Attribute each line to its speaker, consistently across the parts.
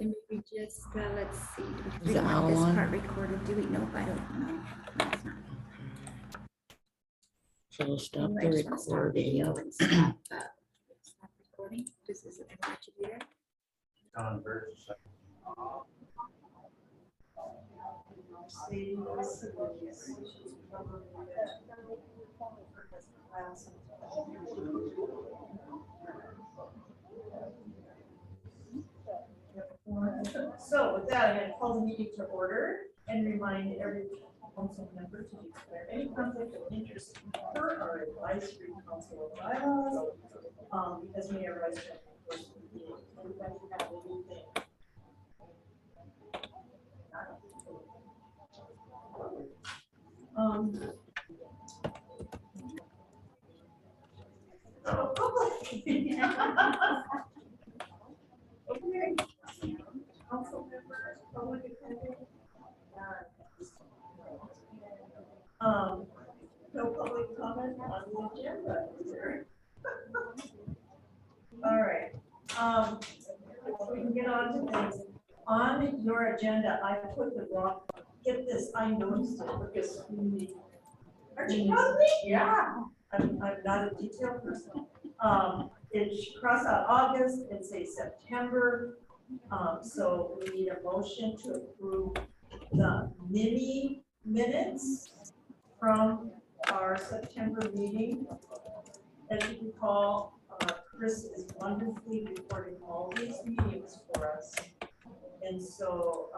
Speaker 1: And maybe just, let's see, do
Speaker 2: Is
Speaker 1: we
Speaker 2: it
Speaker 1: want this
Speaker 2: on?
Speaker 1: part recorded? Do we know? I don't know. No, it's not.
Speaker 2: So we'll stop
Speaker 1: You
Speaker 2: the
Speaker 1: might just wanna start video
Speaker 2: recording.
Speaker 1: and stop recording. This is it. Watch it there.
Speaker 3: John Burns.
Speaker 4: So with that, I'm going to call the meeting to order and remind every council member to declare any conflict of interest per our advisory council of bylaws, because we are vice chair. Anybody have anything? Okay. Council members, public attendance. No public comment on the agenda, is there? All right, we can get on to things. On your agenda, I put the wrong, get this, I noticed it because we, aren't you proud of me? Yeah, I'm not a detail person. It should cross out August and say September. So we need a motion to approve the mini minutes from our September meeting. As you recall, Chris is wonderfully recording all these meetings for us. And so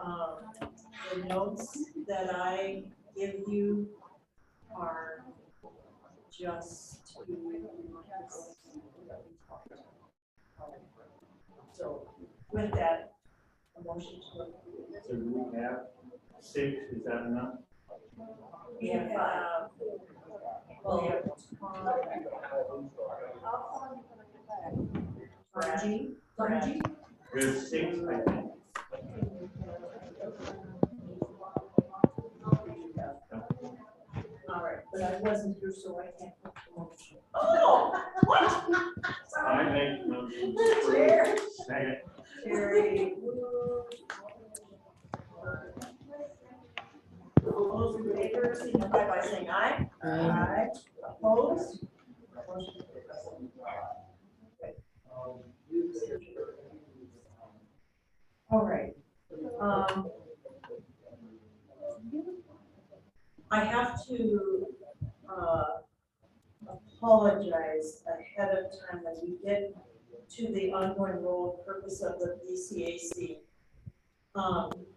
Speaker 4: the notes that I give you are just to remind us that we talked about. So with that, a motion to approve.
Speaker 3: So we have 6, is that enough?
Speaker 4: We have, Fergie.
Speaker 3: There's 6, I think.
Speaker 4: All right, but I wasn't here, so I can't make the motion. Oh, what?
Speaker 3: I make the motion.
Speaker 4: Chair.
Speaker 3: Second.
Speaker 4: Terry. All those in favor, signify by saying aye. Aye. Opposed? Motion carries. Okay. All right. I have to apologize ahead of time when we get to the ongoing role and purpose of the BCAC.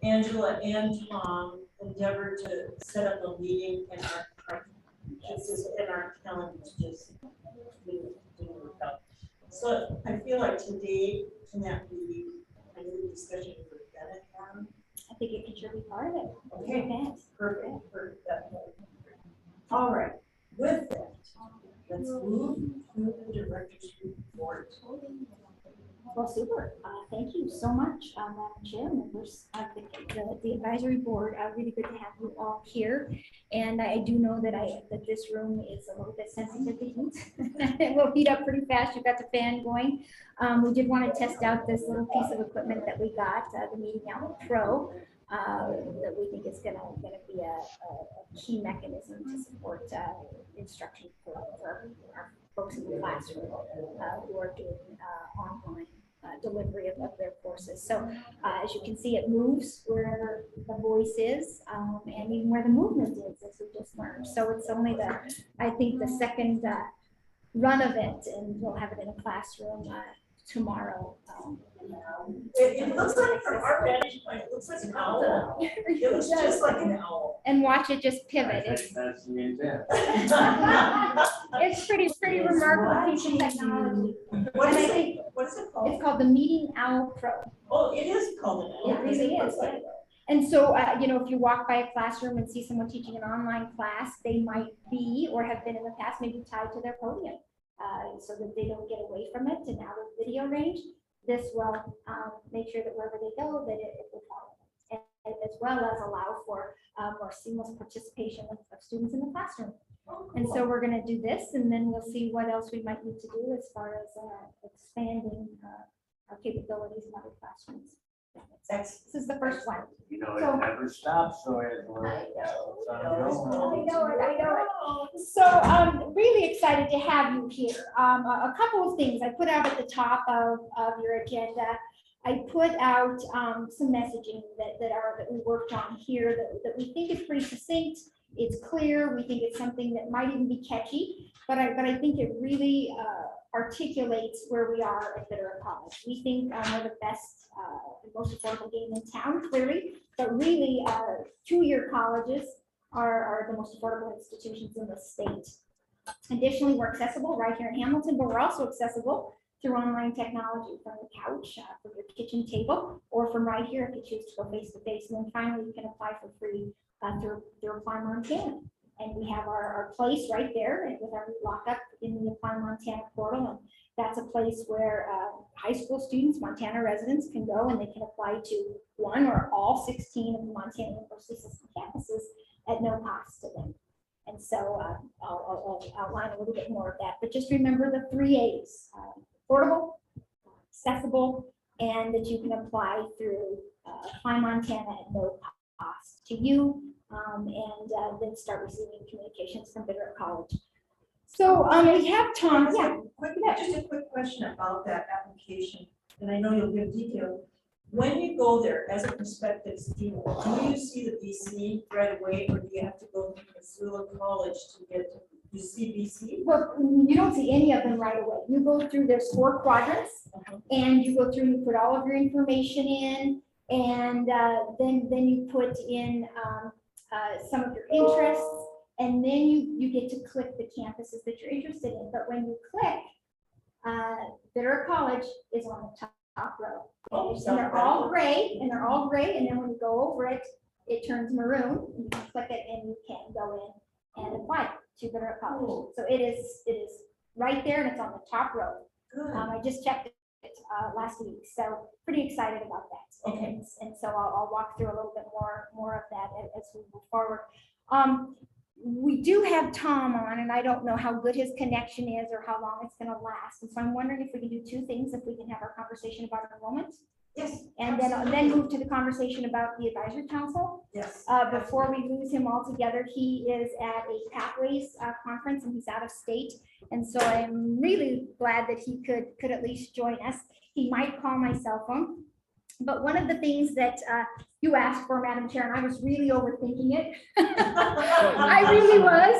Speaker 4: Angela and Tom endeavored to set up a meeting and our calendars just didn't work out. So I feel like today, tonight, I need a discussion with Bennett on.
Speaker 1: I think it can sure be part of it.
Speaker 4: Okay, perfect. All right, with that, let's move to the director's report.
Speaker 1: Well, super. Thank you so much, Madam Chair, members of the advisory board. Really good to have you all here. And I do know that this room is a little bit sensitive to heat. It will heat up pretty fast. You've got the fan going. We did want to test out this little piece of equipment that we got, the Meeting Out Pro, that we think is going to be a key mechanism to support instruction for our folks in the classroom who are doing online delivery of their courses. So as you can see, it moves where the voice is and even where the movement is, as we just learned. So it's only I think the second run of it, and we'll have it in a classroom tomorrow.
Speaker 4: It looks like from our vantage point, it looks like an owl. It looks just like an owl.
Speaker 1: And watch it just pivot.
Speaker 3: I think that's the intent.
Speaker 1: It's pretty remarkable piece of technology.
Speaker 4: What is
Speaker 1: And I
Speaker 4: it? What is it called?
Speaker 1: It's called the Meeting Owl Pro.
Speaker 4: Oh, it is called an owl.
Speaker 1: It really is.
Speaker 4: Like
Speaker 1: And so, if you walk by a classroom and see someone teaching an online class, they might be or have been in the past maybe tied to their podium so that they don't get away from it and out of video range. This will make sure that wherever they go, that it will follow them, and as well as allow for more seamless participation of students in the classroom. And so we're going to do this, and then we'll see what else we might need to do as far as expanding our capabilities in other classrooms. This is the first one.
Speaker 3: You know,
Speaker 1: So-
Speaker 3: it never stops, so it will.
Speaker 1: I know.
Speaker 3: It's
Speaker 1: I
Speaker 3: ongoing.
Speaker 1: know it. So really excited to have you here. A couple of things I put out at the top of your agenda. I put out some messaging that we worked on here that we think is pretty succinct. It's clear. We think it's something that might even be catchy, but I think it really articulates where we are at Bitterroot College. We think we're the best, most affordable game in town, clearly, but really 2-year colleges are the most affordable institutions in the state. Additionally, we're accessible right here in Hamilton, but we're also accessible through online technology from the couch, from your kitchen table, or from right here if you choose to go face to face. And then finally, you can apply for free through Apply Montana. And we have our place right there and with our lockup in the Apply Montana portal. And that's a place where high school students, Montana residents can go and they can apply to one or all 16 of the Montana University System campuses at no cost to them. And so I'll outline a little bit more of that, but just remember the 3 A's, affordable, accessible, and that you can apply through Apply Montana at no cost to you, and then start receiving communications from Bitterroot College. So we have Tom, yeah.
Speaker 4: Just a quick question about that application, and I know you'll give detail. When you go there as a prospective student, do you see the BC right away, or do you have to go to Missoula College to get to you see BC?
Speaker 1: Well, you don't see any of them right away. You go through, there's 4 quadrants, and you go through, you put all of your information in, and then you put in some of your interests, and then you get to click the campuses that you're interested in. But when you click, Bitterroot College is on the top row. And they're all gray, and then when you go over it, it turns maroon, and you can click it, and you can go in and apply to Bitterroot College. So it is right there, and it's on the top row.
Speaker 4: Good.
Speaker 1: I just checked it last week, so pretty excited about that.
Speaker 4: Okay.
Speaker 1: And so I'll walk through a little bit more of that as we move forward. We do have Tom on, and I don't know how good his connection is or how long it's going to last. And so I'm wondering if we can do 2 things, if we can have our conversation about enrollment,
Speaker 4: Yes.
Speaker 1: and then move to the conversation about the advisory council.
Speaker 4: Yes.
Speaker 1: Before we lose him altogether, he is at a Pathways conference, and he's out of state. And so I'm really glad that he could at least join us. He might call my cell phone. But one of the things that you asked for, Madam Chair, and I was really overthinking it. I really was.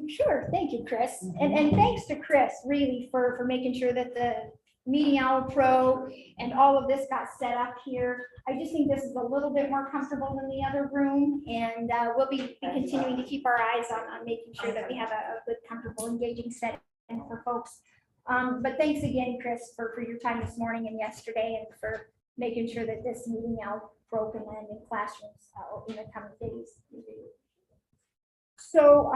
Speaker 1: Sure, thank you, Chris. And thanks to Chris, really, for making sure that the Meeting Owl Pro and all of this got set up here. I just think this is a little bit more comfortable than the other room, and we'll be continuing to keep our eyes on making sure that we have a good, comfortable, engaging setting for folks. But thanks again, Chris, for your time this morning and yesterday, and for making sure that this Meeting Owl Pro can land in classrooms in the coming days. So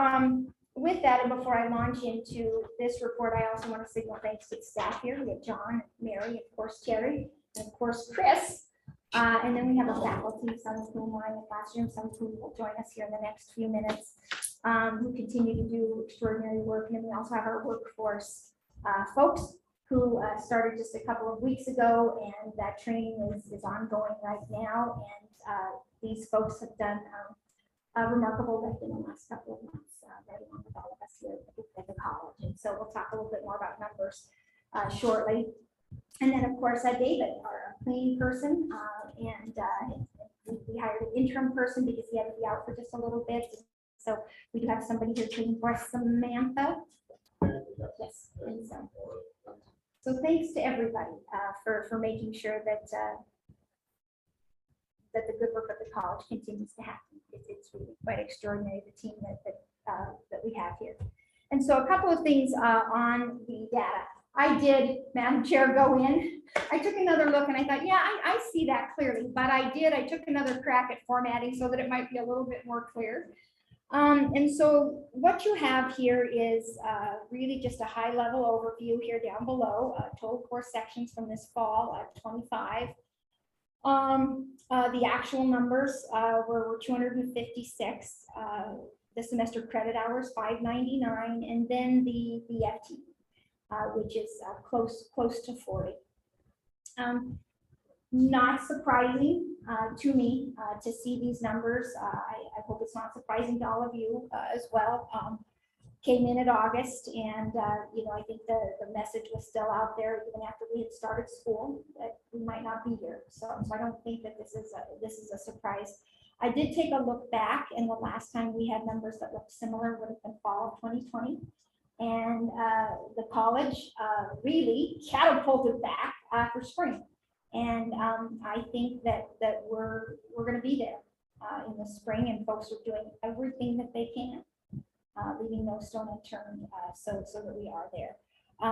Speaker 1: with that, and before I launch into this report, I also want to signal thanks to the staff here. We have John, Mary, of course, Terry, and of course, Chris. And then we have a faculty, some of whom are in the classroom, some of whom will join us here in the next few minutes, who continue to do extraordinary work. And then we also have our workforce folks who started just a couple of weeks ago, and that training is ongoing right now. And these folks have done remarkable work in the last couple of months, right along with all of us here at the college. And so we'll talk a little bit more about numbers shortly. And then, of course, David, our cleaning person, and we hired an interim person because he had to be out for just a little bit. So we do have somebody here cleaning for us, Samantha. Yes. And so thanks to everybody for making sure that that the good work of the college continues to happen. It's really quite extraordinary, the team that we have here. And so a couple of things on the data. I did, Madam Chair, go in. I took another look and I thought, yeah, I see that clearly, but I took another crack at formatting so that it might be a little bit more clear. And so what you have here is really just a high level overview here down below, total course sections from this fall at 25. The actual numbers were 256, the semester credit hours 599, and then the FT, which is close to 40. Not surprising to me to see these numbers. I hope it's not surprising to all of you as well. Came in at August, and I think the message was still out there even after we had started school that we might not be here. So I don't think that this is a surprise. I did take a look back, and the last time we had numbers that looked similar would have been fall of 2020. And the college really catapulted back for spring. And I think that we're going to be there in the spring, and folks are doing everything that they can, leaving no stone unturned, so that we are there.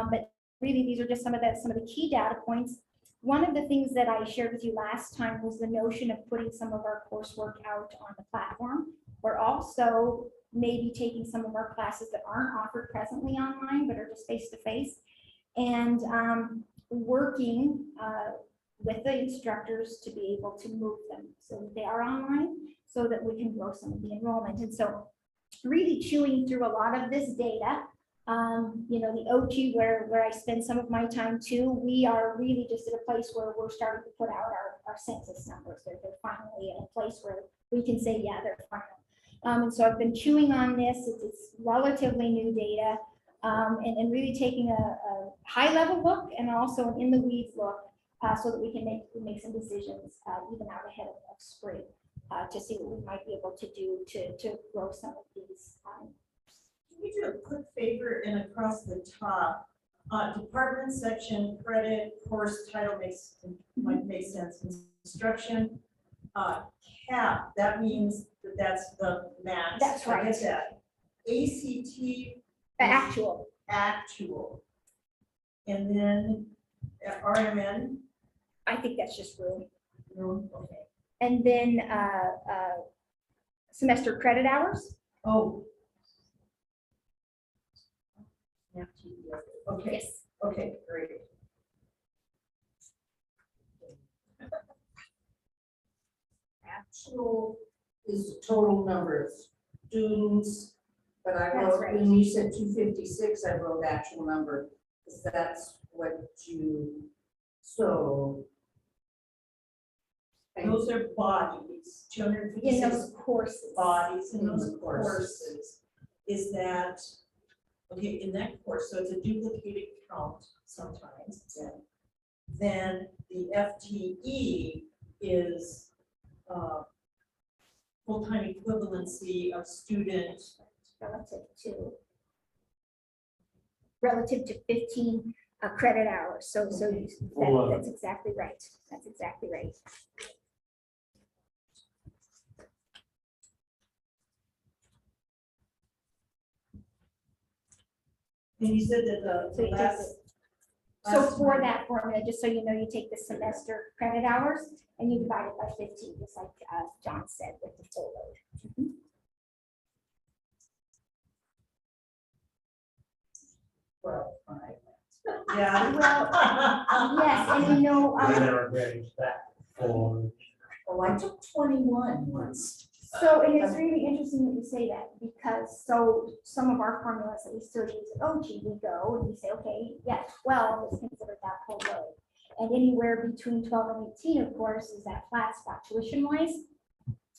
Speaker 1: But really, these are just some of the key data points. One of the things that I shared with you last time was the notion of putting some of our coursework out on the platform. We're also maybe taking some of our classes that aren't offered presently online, but are just face-to-face, and working with the instructors to be able to move them so that they are online, so that we can grow some of the enrollment. And so really chewing through a lot of this data, the OT where I spend some of my time too, we are really just at a place where we're starting to put out our census numbers. They're finally in a place where we can say, yeah, they're final. And so I've been chewing on this. It's relatively new data, and really taking a high level look and also an in the weeds look, so that we can make some decisions even out ahead of spring, to see what we might be able to do to grow some of these.
Speaker 4: Can you do a quick favor and across the top, department section, credit, course title might make sense. Instruction, cap, that means that's the max.
Speaker 1: That's right.
Speaker 4: I get that. ACT.
Speaker 1: Actual.
Speaker 4: And then RMN.
Speaker 1: I think that's just room.
Speaker 4: Okay.
Speaker 1: And then semester credit hours.
Speaker 4: Oh. Okay.
Speaker 1: Yes.
Speaker 4: Okay, great.
Speaker 2: Actual is the total number of students, but I
Speaker 1: That's
Speaker 2: wrote,
Speaker 1: right.
Speaker 2: when you said 256, I wrote actual number, because that's what you, so.
Speaker 4: Those are bodies,
Speaker 1: In
Speaker 4: 256
Speaker 1: those courses.
Speaker 4: bodies in
Speaker 2: In
Speaker 4: those
Speaker 2: the courses.
Speaker 4: courses. Is that, okay, in that course, so it's a duplicated count sometimes.
Speaker 2: Yeah.
Speaker 4: Then the FTE is full-time equivalency of student.
Speaker 1: Relative to 15 credit hours. So that's exactly right. That's exactly right.
Speaker 4: And you said that
Speaker 1: So you take So for that formula, just so you know, you take the semester credit hours and you divide it by 15, just like John said with the full load.
Speaker 2: Well, fine.
Speaker 4: Yeah.
Speaker 1: Well, yes, and
Speaker 3: Never grades back for.
Speaker 2: Oh, I took 21 once.
Speaker 1: so it is really interesting that you say that, because so some of our formulas that we still use at OG, we go and we say, okay, yeah, 12 is considered that full load. And anywhere between 12 and 18, of course, is that flat spot tuition wise.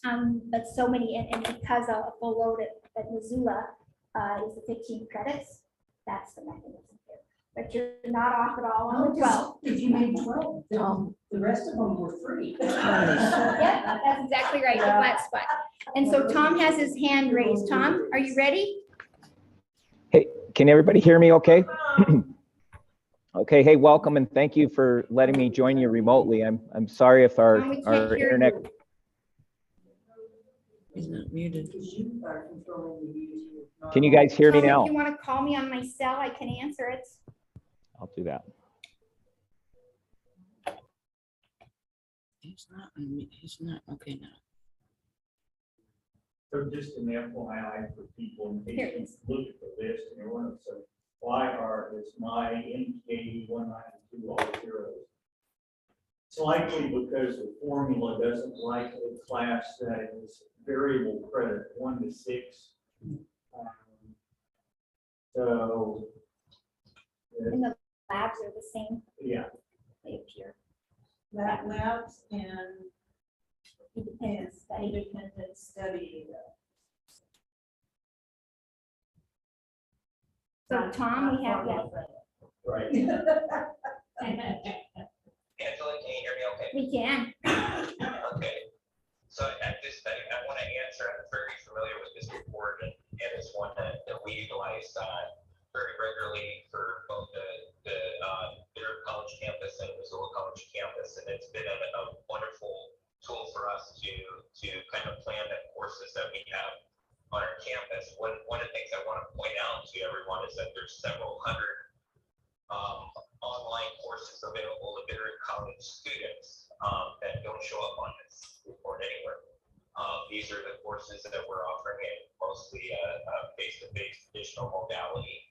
Speaker 1: But so many, and because a full load at Missoula is the 15 credits, that's the mechanism here. But you're not off at all on the 12.
Speaker 2: If you made 12, the rest of them were free.
Speaker 1: Yeah, that's exactly right, the flat spot. And so Tom has his hand raised. Tom, are you ready?
Speaker 5: Hey, can everybody hear me okay? Okay, hey, welcome and thank you for letting me join you remotely. I'm sorry if
Speaker 1: Tom, we can't
Speaker 5: our
Speaker 1: hear
Speaker 5: internet.
Speaker 1: you.
Speaker 6: He's not muted.
Speaker 2: Because you are controlling the views.
Speaker 5: Can you guys hear me
Speaker 1: Tom,
Speaker 5: now?
Speaker 1: if you want to call me on my cell, I can answer it.
Speaker 5: I'll do that.
Speaker 6: He's not okay now.
Speaker 3: So just an FYI for people, in
Speaker 1: Here it
Speaker 3: case you look at the list and you're wondering, so why is my MK 192 all zeros? It's likely because the formula doesn't like a class that is variable credit 1 to 6. So.
Speaker 1: And the labs are the same,
Speaker 3: Yeah,
Speaker 1: they appear.
Speaker 4: labs and
Speaker 1: Independent study.
Speaker 4: independent study.
Speaker 1: So Tom, we have, yeah,
Speaker 3: Right.
Speaker 7: Angela, can you hear me okay?
Speaker 1: we can.
Speaker 7: Okay. So I want to answer, I'm very familiar with this report and it's one that we utilize very regularly for both the Bitterroot College campus and Missoula College campus. And it's been a wonderful tool for us to kind of plan the courses that we have on our campus. One of the things I want to point out to everyone is that there's several hundred online courses available to Bitterroot College students that don't show up on this report anywhere. These are the courses that we're offering in mostly face-to-face digital modality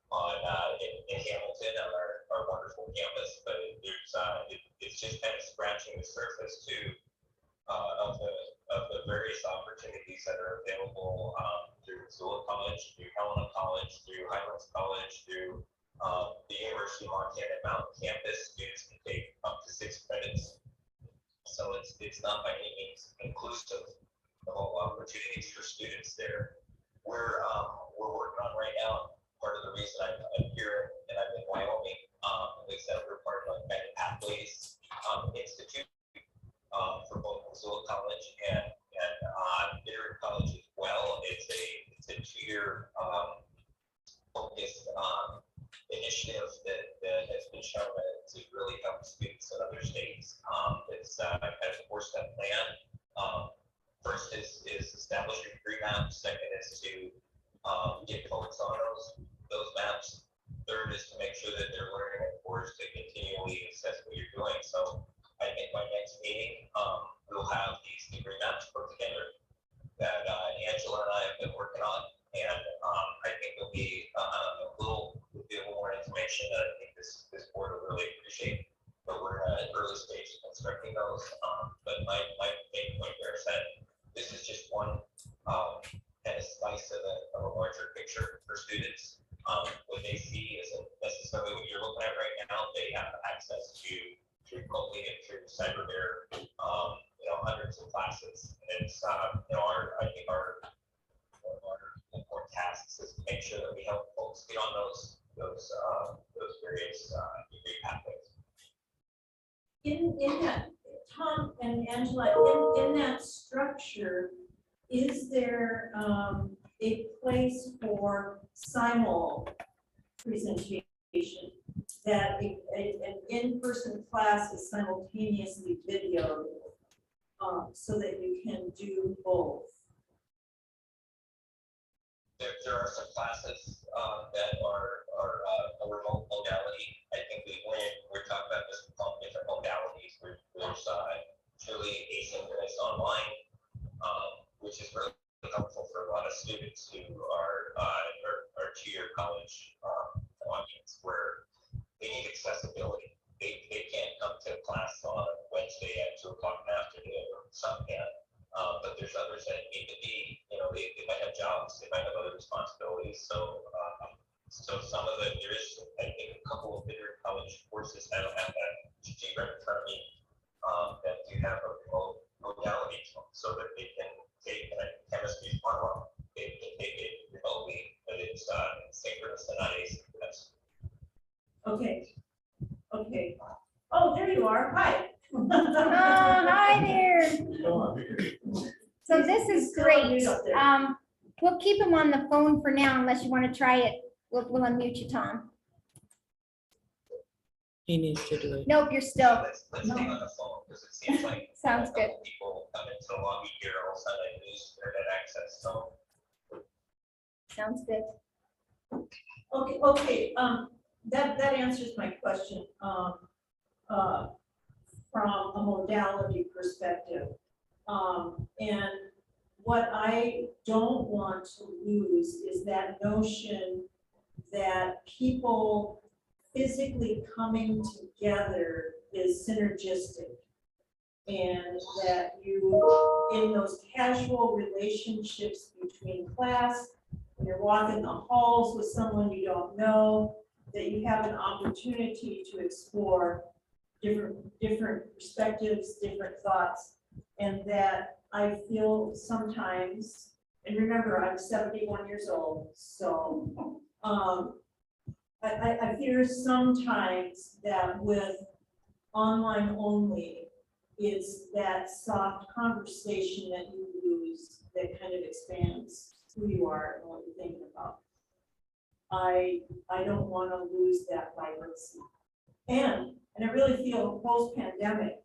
Speaker 7: in Hamilton on our wonderful campus, but it's just kind of scratching the surface too of the various opportunities that are available through Missoula College, through Helena College, through Highlands College, through the University of Montana Mountain campus. Students can take up to 6 credits. So it's not by any means inclusive of all opportunities for students there. We're working on right now. Part of the reason I'm here and I'm in Wyoming is that we're part of kind of Pathways Institute for both Missoula College and Bitterroot College as well. It's a 2-year focused initiative that has been shown to really help students in other states. It's kind of a 4-step plan. First is establish your degree map. Second is to get folks on those maps. Third is to make sure that they're learning a course to continually assess what you're doing. So I think by next meeting, we'll have these degree maps put together that Angela and I have been working on, and I think there'll be a little more information that I think this board will really appreciate. But we're at early stage of constructing those. But my main point there is that this is just one kind of slice of a larger picture for students. What they see isn't necessarily what you're looking at right now. They have access to through Coley and through CyberBear, hundreds of classes. And it's I think one of our important tasks is to make sure that we help folks get on those various degree pathways.
Speaker 4: In that, Tom and Angela, in that structure, is there a place for simul presentation that an in-person class is simultaneously videoed so that you can do both?
Speaker 7: There are some classes that are a remote modality. I think we're talking about this different modalities. There's truly asynchronous online, which is really helpful for a lot of students who are 2-year college audience where they need accessibility. They can't come to class on Wednesday at 2 o'clock in the afternoon, or some can. But there's others that need to be, they might have jobs, they might have other responsibilities. So some of there is, I think, a couple of Bitterroot College courses. I don't have that sheet right in front of me that do have a remote modality so that they can take, and chemistry is one of them, they can take it remotely, but it's synchronous and not asynchronous.
Speaker 4: Okay. Oh, there you are. Hi.
Speaker 1: Oh, hi there. So this is great. We'll keep him on the phone for now unless you want to try it. We'll unmute you, Tom.
Speaker 6: He needs to do it.
Speaker 1: Nope, you're still.
Speaker 7: Let's stay on the phone because it seems like
Speaker 1: Sounds
Speaker 7: a
Speaker 1: good.
Speaker 7: couple people come into the lobby here, all of a sudden they lose internet access. So
Speaker 1: Sounds good.
Speaker 4: Okay. That answers my question from a modality perspective. And what I don't want to lose is that notion that people physically coming together is synergistic. And that you, in those casual relationships between class, when you're walking the halls with someone you don't know, that you have an opportunity to explore different perspectives, different thoughts, and that I feel sometimes, and remember, I'm 71 years old, so, I fear sometimes that with online only, it's that soft conversation that you lose that kind of expands who you are and what you're thinking about. I don't want to lose that vibrancy. And I really feel post-pandemic,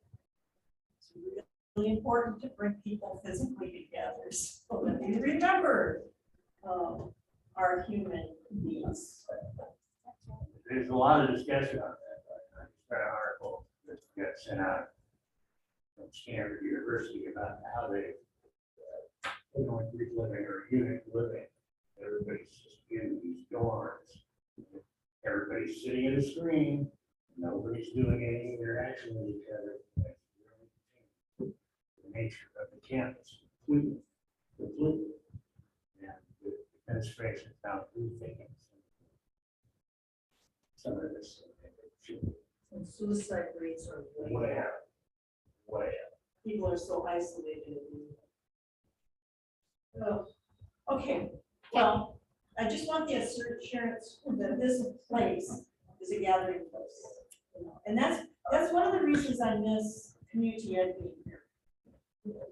Speaker 4: it's really important to bring people physically together so that we remember our human needs.
Speaker 8: There's a lot of discussion on that. I just read an article that got sent out from Stanford University about how they don't group living or unit living. Everybody's just in these dorms. Everybody's sitting at a screen. Nobody's doing any interaction with each other. That's really changed the nature of the campus completely. And the administration found rethinking some of this.
Speaker 4: And suicide rates are
Speaker 8: Way out. Way out.
Speaker 4: people are so isolated. Oh, okay, well, I just want the assurance that this place is a gathering place. You know, and that's one of the reasons I miss community ed being here.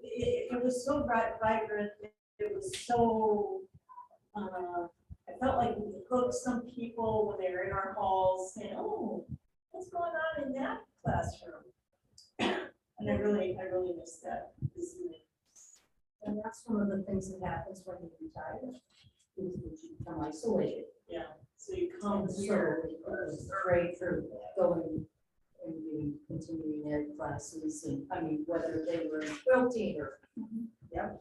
Speaker 4: It was so vibrant, it was so, I felt like we could hook some people when they were in our halls saying, oh, what's going on in that classroom? And I really miss that.
Speaker 2: And that's one of the things that happens when you retire, is that you become isolated.
Speaker 4: Yeah, so you come
Speaker 2: And so
Speaker 4: here.
Speaker 2: it was great for going and doing continuing ed classes, and I mean, whether they were in quilting or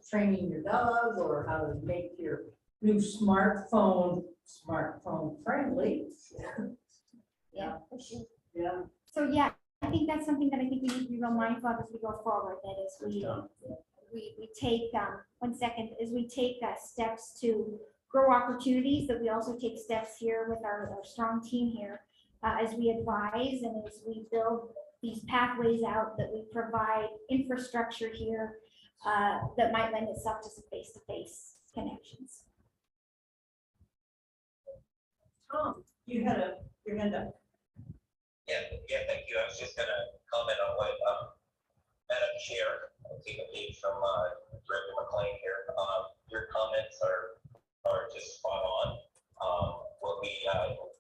Speaker 2: training your dog, or how to make your new smartphone friendly.
Speaker 1: Yeah, for sure.
Speaker 4: Yeah.
Speaker 1: So yeah, I think that's something that I think we need to be real mindful of as we go forward, that is we take, one second, as we take steps to grow opportunities, that we also take steps here with our strong team here, as we advise and as we build these pathways out, that we provide infrastructure here that might lend itself to some face-to-face connections.
Speaker 4: Tom, you had your hand up.
Speaker 7: Yeah, thank you. I was just gonna comment on what Madam Chair, I'll take a page from Director McLean here. Your comments are just spot on. What we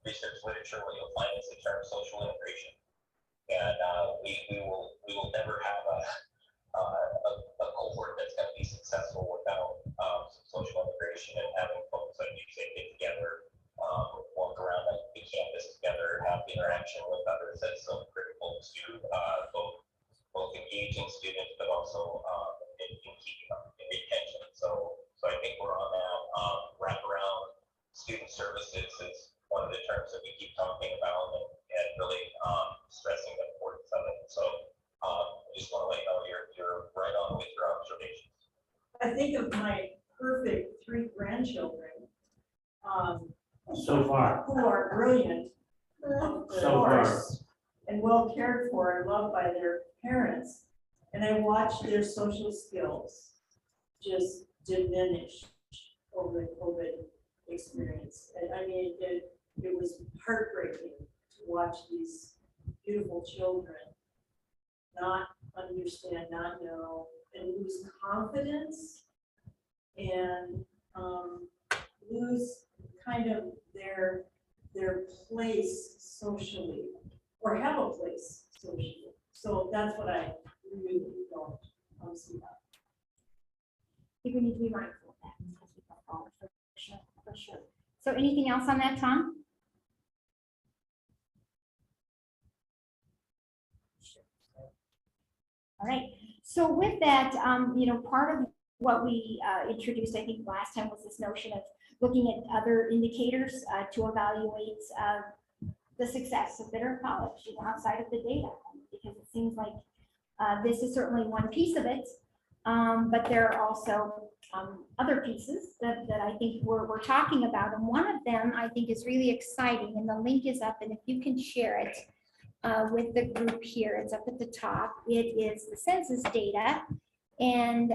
Speaker 7: research literature, what you'll find is the term social integration, and we will never have a cohort that's going to be successful without some social integration and having folks like you say get together, walk around the campus together, have interaction with others. That's so critical to both engaging students, but also in keeping them in retention. So I think we're on that. Wraparound student services is one of the terms that we keep talking about and really stressing the importance of it. So I just want to let you know you're right on with your observations.
Speaker 4: I think of my perfect 3 grandchildren,
Speaker 8: So far.
Speaker 4: who are brilliant, of
Speaker 8: So far.
Speaker 4: course, and well cared for and loved by their parents. And I watched their social skills just diminish over the COVID experience. And I mean, it was heartbreaking to watch these beautiful children not understand, not know, and lose confidence and lose kind of their place socially, or have a place socially. So that's what I really don't see that.
Speaker 1: I think we need to be mindful of that as we go forward, for sure. So anything else on that, Tom? All right, so with that, part of what we introduced, I think last time, was this notion of looking at other indicators to evaluate the success of Bitterroot College, outside of the data, because it seems like this is certainly one piece of it, but there are also other pieces that I think we're talking about, and one of them I think is really exciting, and the link is up, and if you can share it, with the group here. It's up at the top. It is the census data. And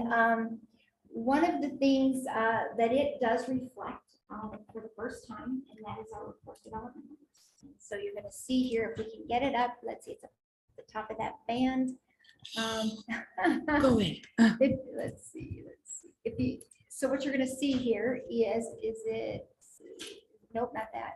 Speaker 1: one of the things that it does reflect for the first time, and that is our workforce development numbers. So you're going to see here, if we can get it up, let's see, it's up at the top of that band.
Speaker 6: Go away.
Speaker 1: Let's see. If you, so what you're going to see here is it, nope, not that.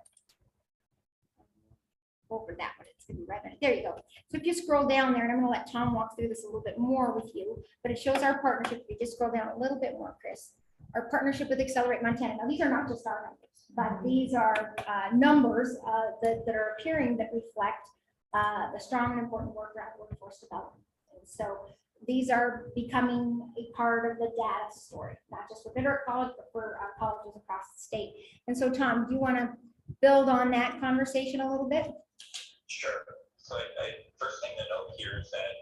Speaker 1: Over that one, it's going to be right there. There you go. So if you scroll down there, and I'm going to let Tom walk through this a little bit more with you, but it shows our partnership. If you just scroll down a little bit more, Chris, our partnership with Accelerate Montana. Now, these are not just our numbers, but these are numbers that are appearing that reflect the strong and important work around workforce development. And so these are becoming a part of the data story, not just for Bitterroot College, but for colleges across the state. And so, Tom, do you want to build on that conversation a little bit?
Speaker 7: Sure. So first thing to note here is that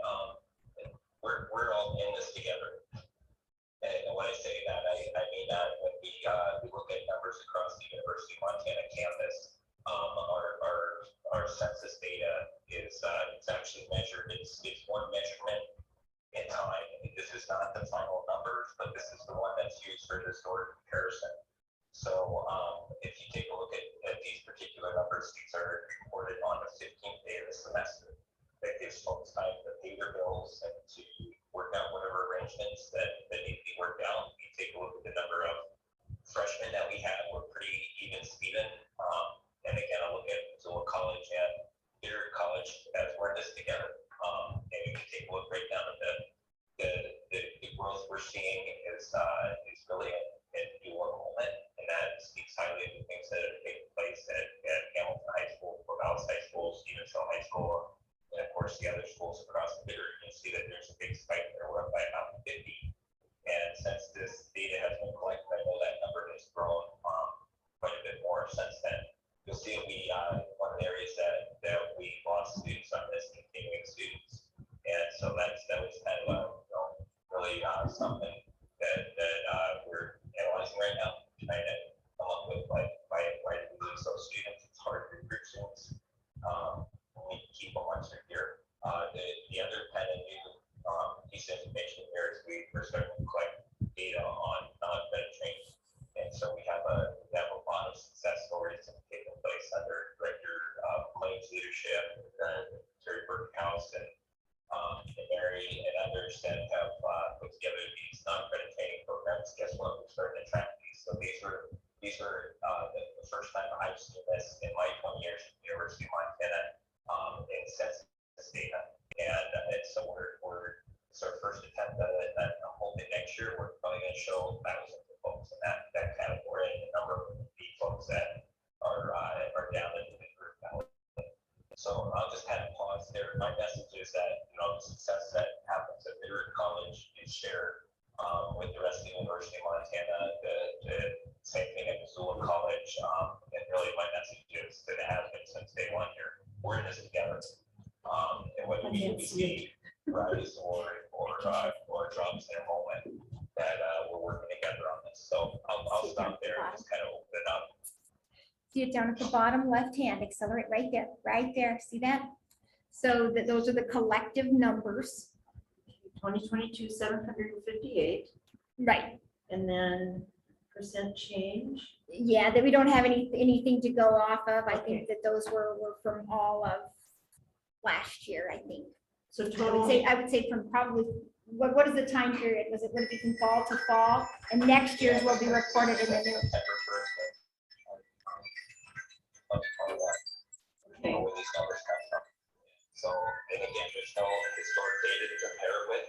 Speaker 7: we're all in this together. And when I say that, I mean that when we look at numbers across the University of Montana campus, our census data is it's actually measured. It's one measurement in time. This is not the final numbers, but this is the one that's used for historic comparison. So if you take a look at these particular numbers, these are reported on the 15th day of the semester. That gives folks time to pay their bills and to work out whatever arrangements that need to be worked out. You take a look at the number of freshmen that we had, we're pretty even Steven. And again, I look at Missoula College and Bitterroot College as we're in this together. And we can take a look right down at the growth we're seeing is really in new enrollment, and that speaks highly of the things that have taken place at Hamilton High School, Corvallis High School, Stevensville High School, and of course the other schools across the Bitterroot. You see that there's a big spike there. We're up by about 50. And since this data has been collected, I know that number has grown quite a bit more since then. You'll see one of the areas that we lost students on this, continuing students. And so that was kind of really something that we're analyzing right now, trying to come up with why do we lose those students? It's hard to recruit students. We keep them once they're here. The other kind of new piece of information here is we're starting to collect data on non-vet training, and so we have a lot of success stories that have taken place under Director Claims leadership, Terry Burkhouse and Mary and others that have put together these non-credit training programs. Guess what? We're starting to track these. So these were the first time I've seen this in my 20 years at the University of Montana in census data. And so it's our first attempt at it. And I'm hoping next year we're probably going to show thousands of folks in that category, and the number of the folks that are down in the group now. So I'll just kind of pause there. My message is that the success that happens at Bitterroot College is shared with the rest of the University of Montana. The same thing at Missoula College. And really my message is that it has been since day one here. We're in this together. And whether we see rise or drops in enrollment, that we're working together on this. So I'll stop there and just kind of open it up.
Speaker 1: See it down at the bottom left hand, Accelerate right there. See that? So those are the collective numbers.
Speaker 4: 2022, 758,
Speaker 1: Right.
Speaker 4: and then percent change.
Speaker 1: Yeah, that we don't have anything to go off of. I
Speaker 4: Okay.
Speaker 1: think that those were from all of last year, I think.
Speaker 4: So
Speaker 1: I would
Speaker 4: total,
Speaker 1: say from probably, what is the time period? Would it be from fall to fall? And next year's will be recorded in the new.
Speaker 4: okay,
Speaker 7: Where these numbers come from. So, and again, there's no historic data to compare it with,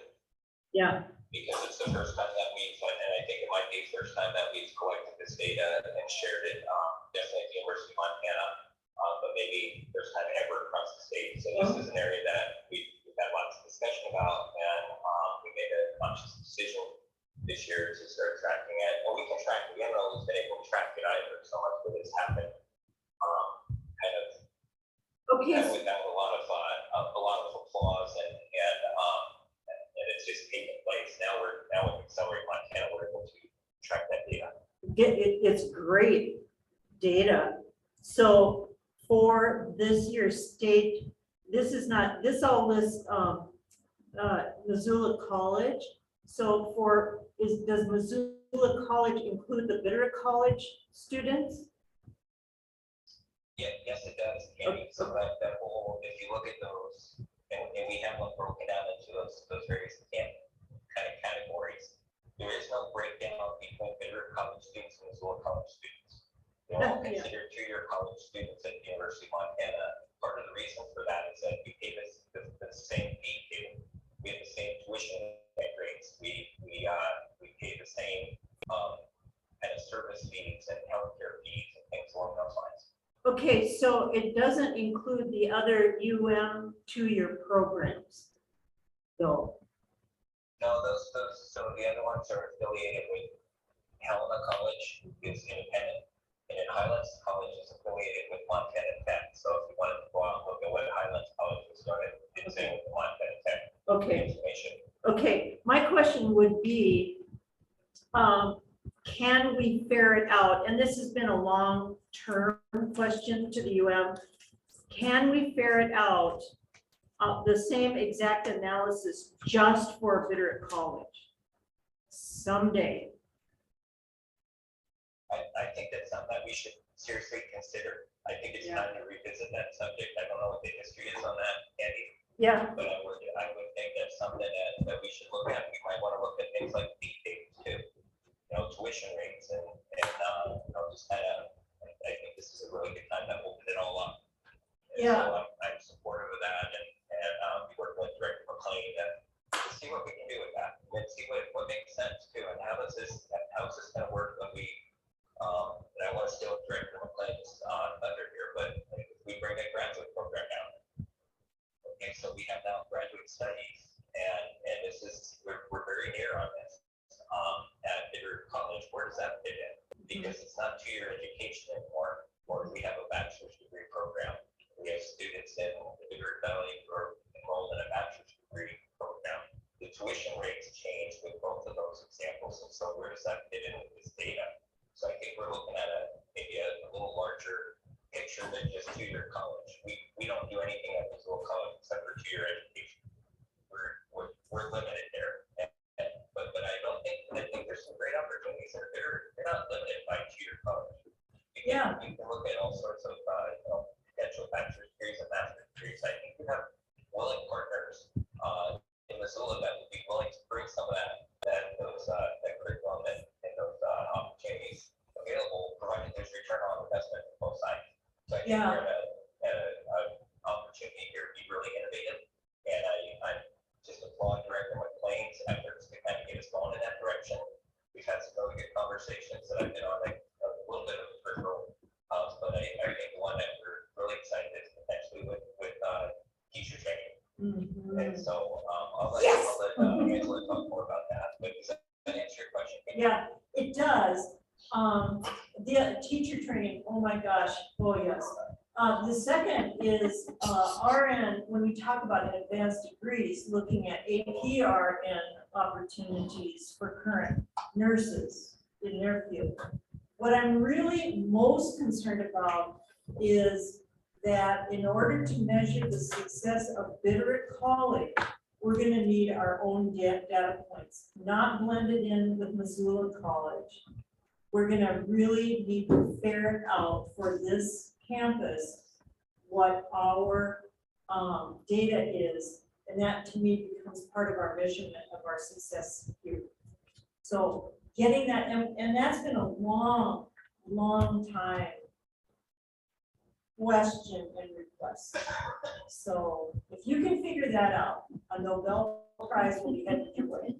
Speaker 4: yeah,
Speaker 7: because it's the first time that and I think it might be the first time that we've collected this data and shared it, definitely at the University of Montana, but maybe first time ever across the state. So this is an area that we've had lots of discussion about, and we made a conscious decision this year to start tracking it. Well, we can track it. We haven't always been able to track it either. So much of this happened kind of
Speaker 4: okay,
Speaker 7: without a lot of applause, and it's just taking place. Now with Accelerate Montana, we're able to track that data.
Speaker 4: it's great data. So for this year's state this is not, this all lists, Missoula College. So does Missoula College include the Bitterroot College students?
Speaker 7: Yeah, yes, it does, Candy. So that whole, if you look at those, and we have them broken down into those various kind of categories. There is no breakdown between Bitterroot College students and Missoula College students. They're all
Speaker 4: Yeah.
Speaker 7: considered two-year college students at the University of Montana. Part of the reason for that is that we pay the same fee table. We have the same tuition rates. We pay the same kind of service fees and healthcare fees and things along those lines.
Speaker 4: Okay, so it doesn't include the other UM two-year programs, though.
Speaker 7: No, so the other ones are affiliated with Helena College, is independent, and then Highlands College is affiliated with Montana Tech. So if you wanted to go out and look at what Highlands College was started, it's in Montana Tech.
Speaker 4: Okay,
Speaker 7: Information.
Speaker 4: okay. My question would be, can we ferret out, and this has been a long-term question to the UM, can we ferret out the same exact analysis just for Bitterroot College someday?
Speaker 7: I think that's something that we should seriously consider. I think it's time to revisit that subject. I don't know what the history is on that, Andy,
Speaker 4: Yeah,
Speaker 7: but I would think that's something that we should look at. We might want to look at things like fee tables too, tuition rates and just kind of, I think this is a really good time to open it all up. And
Speaker 4: Yeah.
Speaker 7: So I'm supportive of that and we work with Director McLean to see what we can do with that and see what makes sense too. And how is this going to work when we, and I want to steal Director McLean's thunder here, but if we bring a graduate program down. Okay, so we have now graduate studies and this is, we're very near on this. At Bitterroot College, where does that fit in? Because it's not two-year education anymore, or we have a bachelor's degree program. We have students in the Bitterroot Valley who are enrolled in a bachelor's degree program. The tuition rates change with both of those examples, and so where does that fit in with this data? So I think we're looking at maybe a little larger picture than just two-year college. We don't do anything at Missoula College except for two-year education. We're limited there. But I think there's some great opportunities that they're not limited by two-year college. You can look at all sorts of potential bachelor's degrees and master's degrees. I think we have willing partners in Missoula that would be willing to bring some of that curriculum and those opportunities available, provided there's return on investment on both sides. So I think we're at an opportunity here to be really innovative, and I'm just applaud Director McLean's efforts to kind of get us going in that direction. We've had some really good conversations that I've been on a little bit of a peripheral, but I think one that we're really excited is potentially with teacher training.
Speaker 4: Mm-hmm.
Speaker 7: And so I'll let Angela talk more about that. But does that answer your question?
Speaker 4: yeah, it does. The teacher training, oh my gosh, oh yes. The second is RN, when we talk about advanced degrees, looking at AP RN opportunities for current nurses in their field. What I'm really most concerned about is that in order to measure the success of Bitterroot College, we're going to need our own data points, not blended in with Missoula College. We're going to really need to ferret out for this campus what our data is, and that to me becomes part of our measurement of our success here. So getting that, and that's been a long time question and request. So if you can figure that out, a Nobel Prize will be headed your way.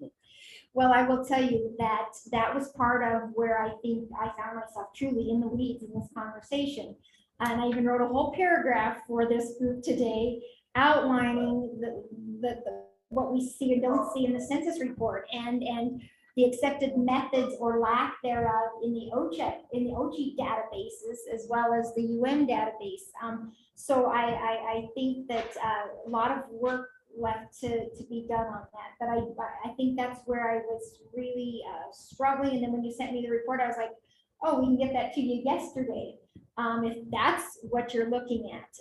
Speaker 1: Well, I will tell you that that was part of where I think I found myself truly in the weeds in this conversation. And I even wrote a whole paragraph for this group today outlining what we see or don't see in the census report and the accepted methods or lack thereof in the OGE databases, as well as the UM database. So I think that a lot of work left to be done on that. But I think that's where I was really struggling. And then when you sent me the report, I was like, oh, we can get that to you yesterday. if that's what you're looking at.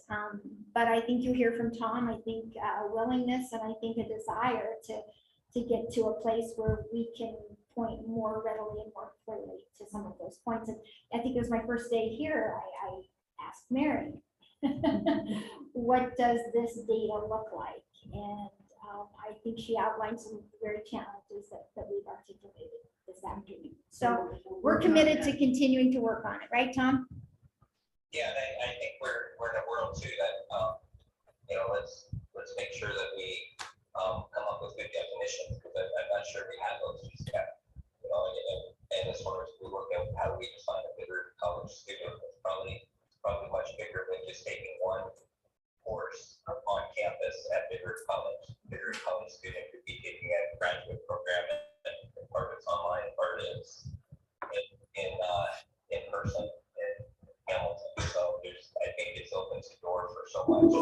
Speaker 1: But I think you hear from Tom, I think willingness and I think a desire to get to a place where we can point more readily and more clearly to some of those points. And I think it was my first day here, I asked Mary, what does this data look like? And I think she outlined some very challenges that we've articulated this afternoon. So we're committed to continuing to work on it, right, Tom?
Speaker 7: Yeah, and I think we're in a world too that, let's make sure that we come up with good definitions, because I'm not sure we have those just yet. And as far as we look at how we define a Bitterroot College student, it's probably much bigger than just taking one course on campus at Bitterroot College. Bitterroot College student could be taking a graduate program, and part of it's online, part of it's in person in Hamilton. So I think it's opens the door for so much.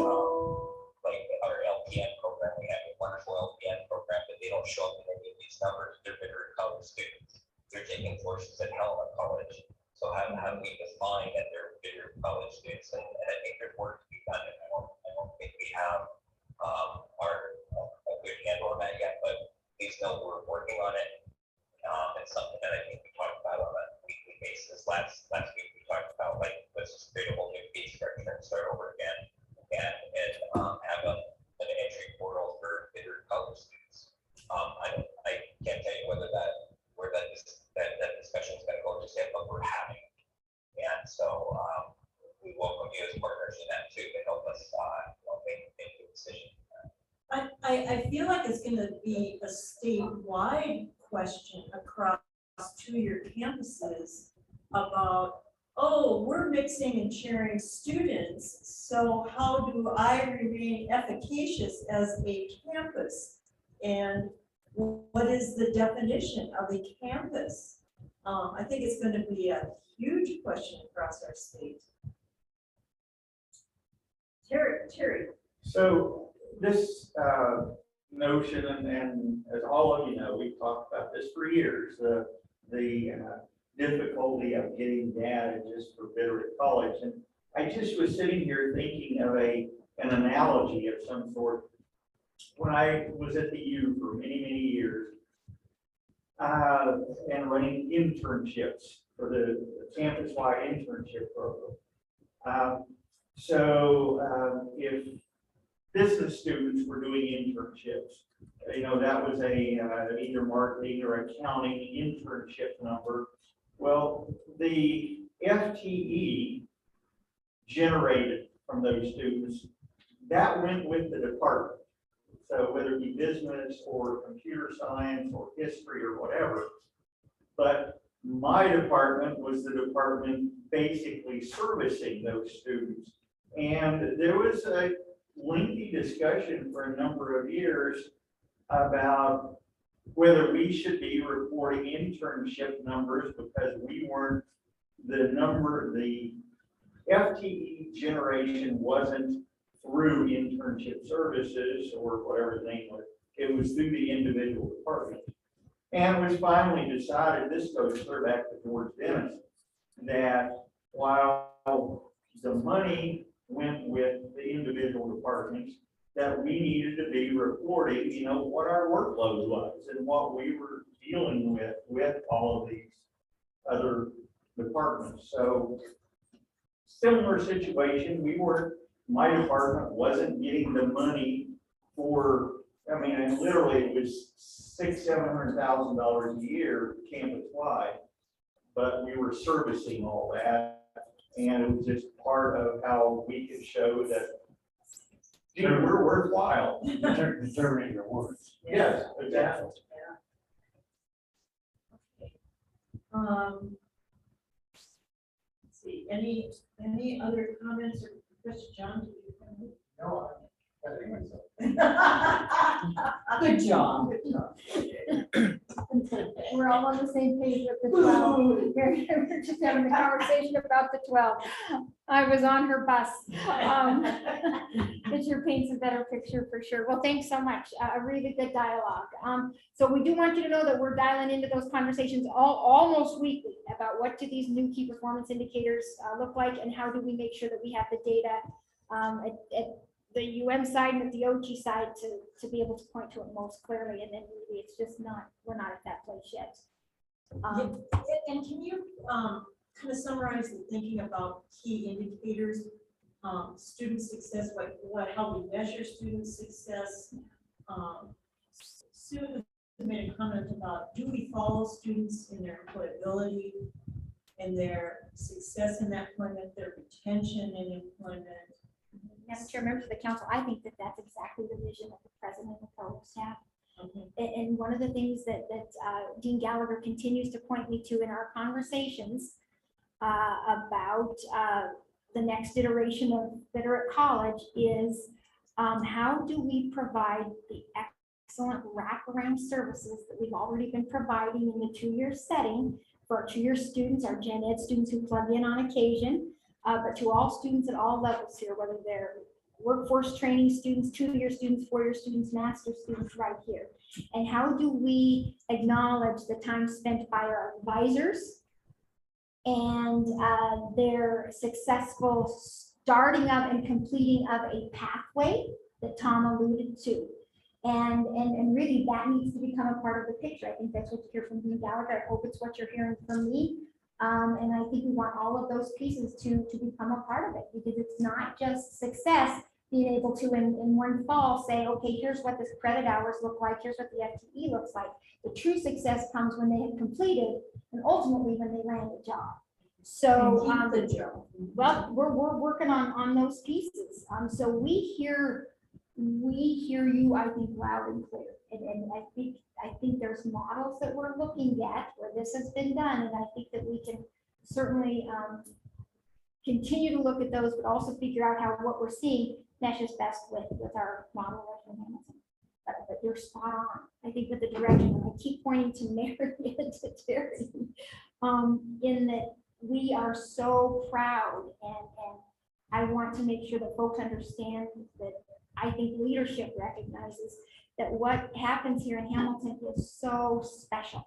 Speaker 7: Like our LPN program, we have a wonderful LPN program, but they don't show up in any of these numbers. They're Bitterroot College students. They're taking courses at Helena College. So how do we define that they're Bitterroot College students? And I think there's work to be done. And I don't think we have a good handle on that yet, but please know we're working on it. It's something that I think we talked about on a weekly basis. Last week we talked about, like, let's just create a whole new fee structure and start over again, and have an entry portal for Bitterroot College students. I can't tell you where that discussion is going to go just yet, but we're having it. And so we welcome you as partners in that too, to help us make a decision.
Speaker 4: I feel like it's gonna be a statewide question across 2 year campuses about, oh, we're mixing and sharing students, so how do I remain efficacious as a campus? And what is the definition of a campus? I think it's going to be a huge question across our state. Terry.
Speaker 3: So this notion, and as all of you know, we've talked about this for years, the difficulty of getting data just for Bitterroot College. And I just was sitting here thinking of an analogy of some sort. When I was at the U for many, many years, and running internships for the campus-wide internship program. If business students were doing internships, that was either marketing or accounting internship number. Well, the FTE generated from those students, that went with the department. So whether it be business or computer science or history or whatever, but my department was the department basically servicing those students. And there was a lengthy discussion for a number of years about whether we should be reporting internship numbers because we weren't the FTE generation wasn't through internship services or whatever the name was. It was through the individual department. And it was finally decided, this goes clear back to George Dennis, that while the money went with the individual departments, that we needed to be reporting, what our workload was and what we were dealing with all of these other departments. So similar situation, my department wasn't getting the money for, and literally it was $600,000-700,000 a year campus-wide, but we were servicing all that, and it was just part of how we could show that we're worthwhile.
Speaker 8: Determining your worth.
Speaker 3: Yes, exactly.
Speaker 4: Let's see, any other comments or questions, John?
Speaker 9: No, I think
Speaker 2: Good job.
Speaker 1: We're all on the same page with the 12. We're just having a conversation about the 12. I was on her bus. It sure paints a better picture for sure. Well, thanks so much. A really good dialogue. So we do want you to know that we're dialing into those conversations almost weekly about what do these new key performance indicators look like, and how do we make sure that we have the data at the UM side and at the OT side to be able to point to it most clearly. And then really it's just not, we're not at that place yet.
Speaker 4: And can you kind of summarize the thinking about key indicators, student success, how we measure student success? Sue made a comment about, do we follow students in their employability and their success in employment, their retention in employment?
Speaker 1: Madam Chair, members of the council, I think that that's exactly the vision that the president and the provost have.
Speaker 4: Okay.
Speaker 1: And one of the things that Dean Gallagher continues to point me to in our conversations about the next iteration of Bitterroot College is how do we provide the excellent wraparound services that we've already been providing in the 2-year setting for our 2-year students, our gen ed students who plug in on occasion, but to all students at all levels here, whether they're workforce training students, 2-year students, 4-year students, master students right here. And how do we acknowledge the time spent by our advisors and their successful starting up and completing of a pathway that Tom alluded to. And really that needs to become a part of the picture. I think that's what you hear from Dean Gallagher. I hope it's what you're hearing from me. And I think we want all of those pieces to become a part of it, because it's not just success being able to in one fall say, okay, here's what this credit hours look like, here's what the FTE looks like. The true success comes when they have completed and ultimately when they land a job. So well, we're working on those pieces. So we hear you, I think, loud and clear. And I think there's models that we're looking at where this has been done, and I think that we can certainly continue to look at those, but also figure out how what we're seeing meshes best with our model of Hamilton. But you're spot on. I think with the direction, I keep pointing to Mary and to Terry, in that we are so proud, and I want to make sure that folks understand that I think leadership recognizes that what happens here in Hamilton is so special,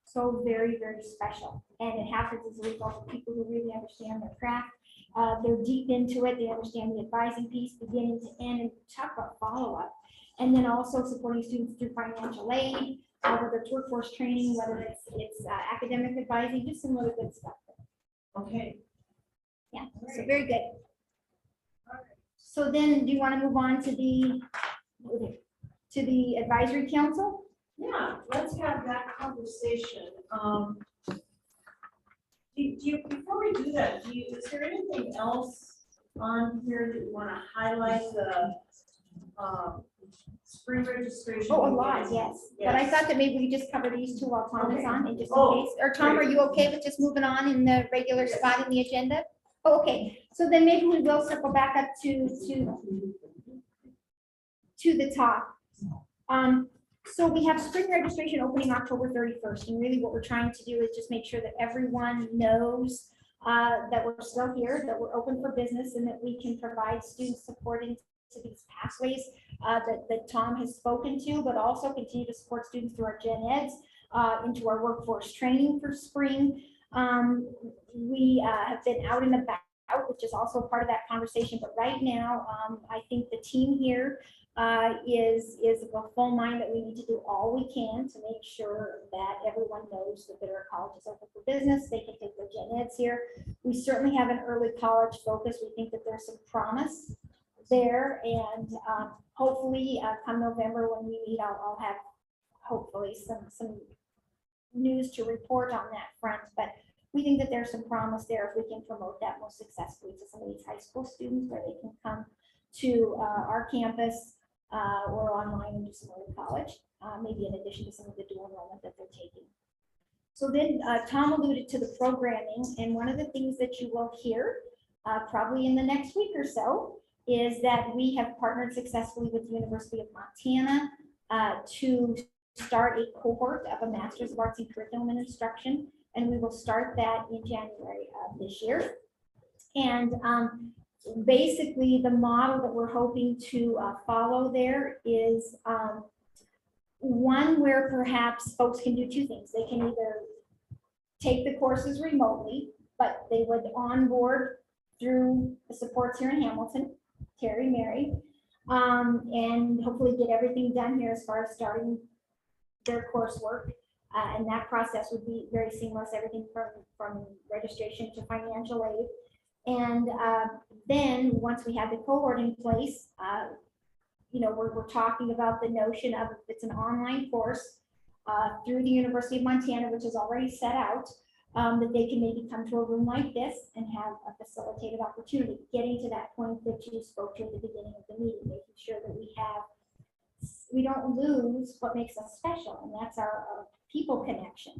Speaker 1: so very, very special. And it happens as a result of people who really understand their craft. They're deep into it. They understand the advising piece, beginning to end, and talk about follow-up. And then also supporting students through financial aid, whether it's workforce training, whether it's academic advising, just some really good stuff.
Speaker 4: Okay.
Speaker 1: Yeah, so very good. So then, do you want to move on to the advisory council?
Speaker 4: Yeah, let's have that conversation. Before we do that, is there anything else on here that you want to highlight? The spring registration?
Speaker 1: Oh, a lot, yes. But I thought that maybe we just cover these two while Tom is on, and just in case. Or Tom, are you okay with just moving on in the regular spot in the agenda? Oh, okay, so then maybe we will circle back up to the top. So we have spring registration opening October 31st, and really what we're trying to do is just make sure that everyone knows that we're still here, that we're open for business, and that we can provide student support into these pathways that Tom has spoken to, but also continue to support students through our gen eds, into our workforce training for spring. We have been out and about, which is also part of that conversation, but right now, I think the team here is of a full mind that we need to do all we can to make sure that everyone knows that Bitterroot College is open for business. They can take their gen eds here. We certainly have an early college focus. We think that there's some promise there, and hopefully come November when we meet, I'll have hopefully some news to report on that front. But we think that there's some promise there if we can promote that most successfully to some of these high school students, where they can come to our campus or online and do some early college, maybe in addition to some of the dual enrollment that they're taking. So then Tom alluded to the programming, and one of the things that you will hear probably in the next week or so is that we have partnered successfully with the University of Montana to start a cohort of a Master's of Arts in Curriculum and Instruction, and we will start that in January of this year. And basically, the model that we're hoping to follow there is one where perhaps folks can do two things. They can either take the courses remotely, but they would onboard through the supports here in Hamilton, Terry, Mary, and hopefully get everything done here as far as starting their coursework. And that process would be very seamless, everything from registration to financial aid. And then once we have the cohort in place, you know, we're talking about the notion of if it's an online course through the University of Montana, which is already set out, that they can maybe come to a room like this and have a facilitated opportunity, getting to that point that you spoke to at the beginning of the meeting, making sure that we don't lose what makes us special, and that's our people connection.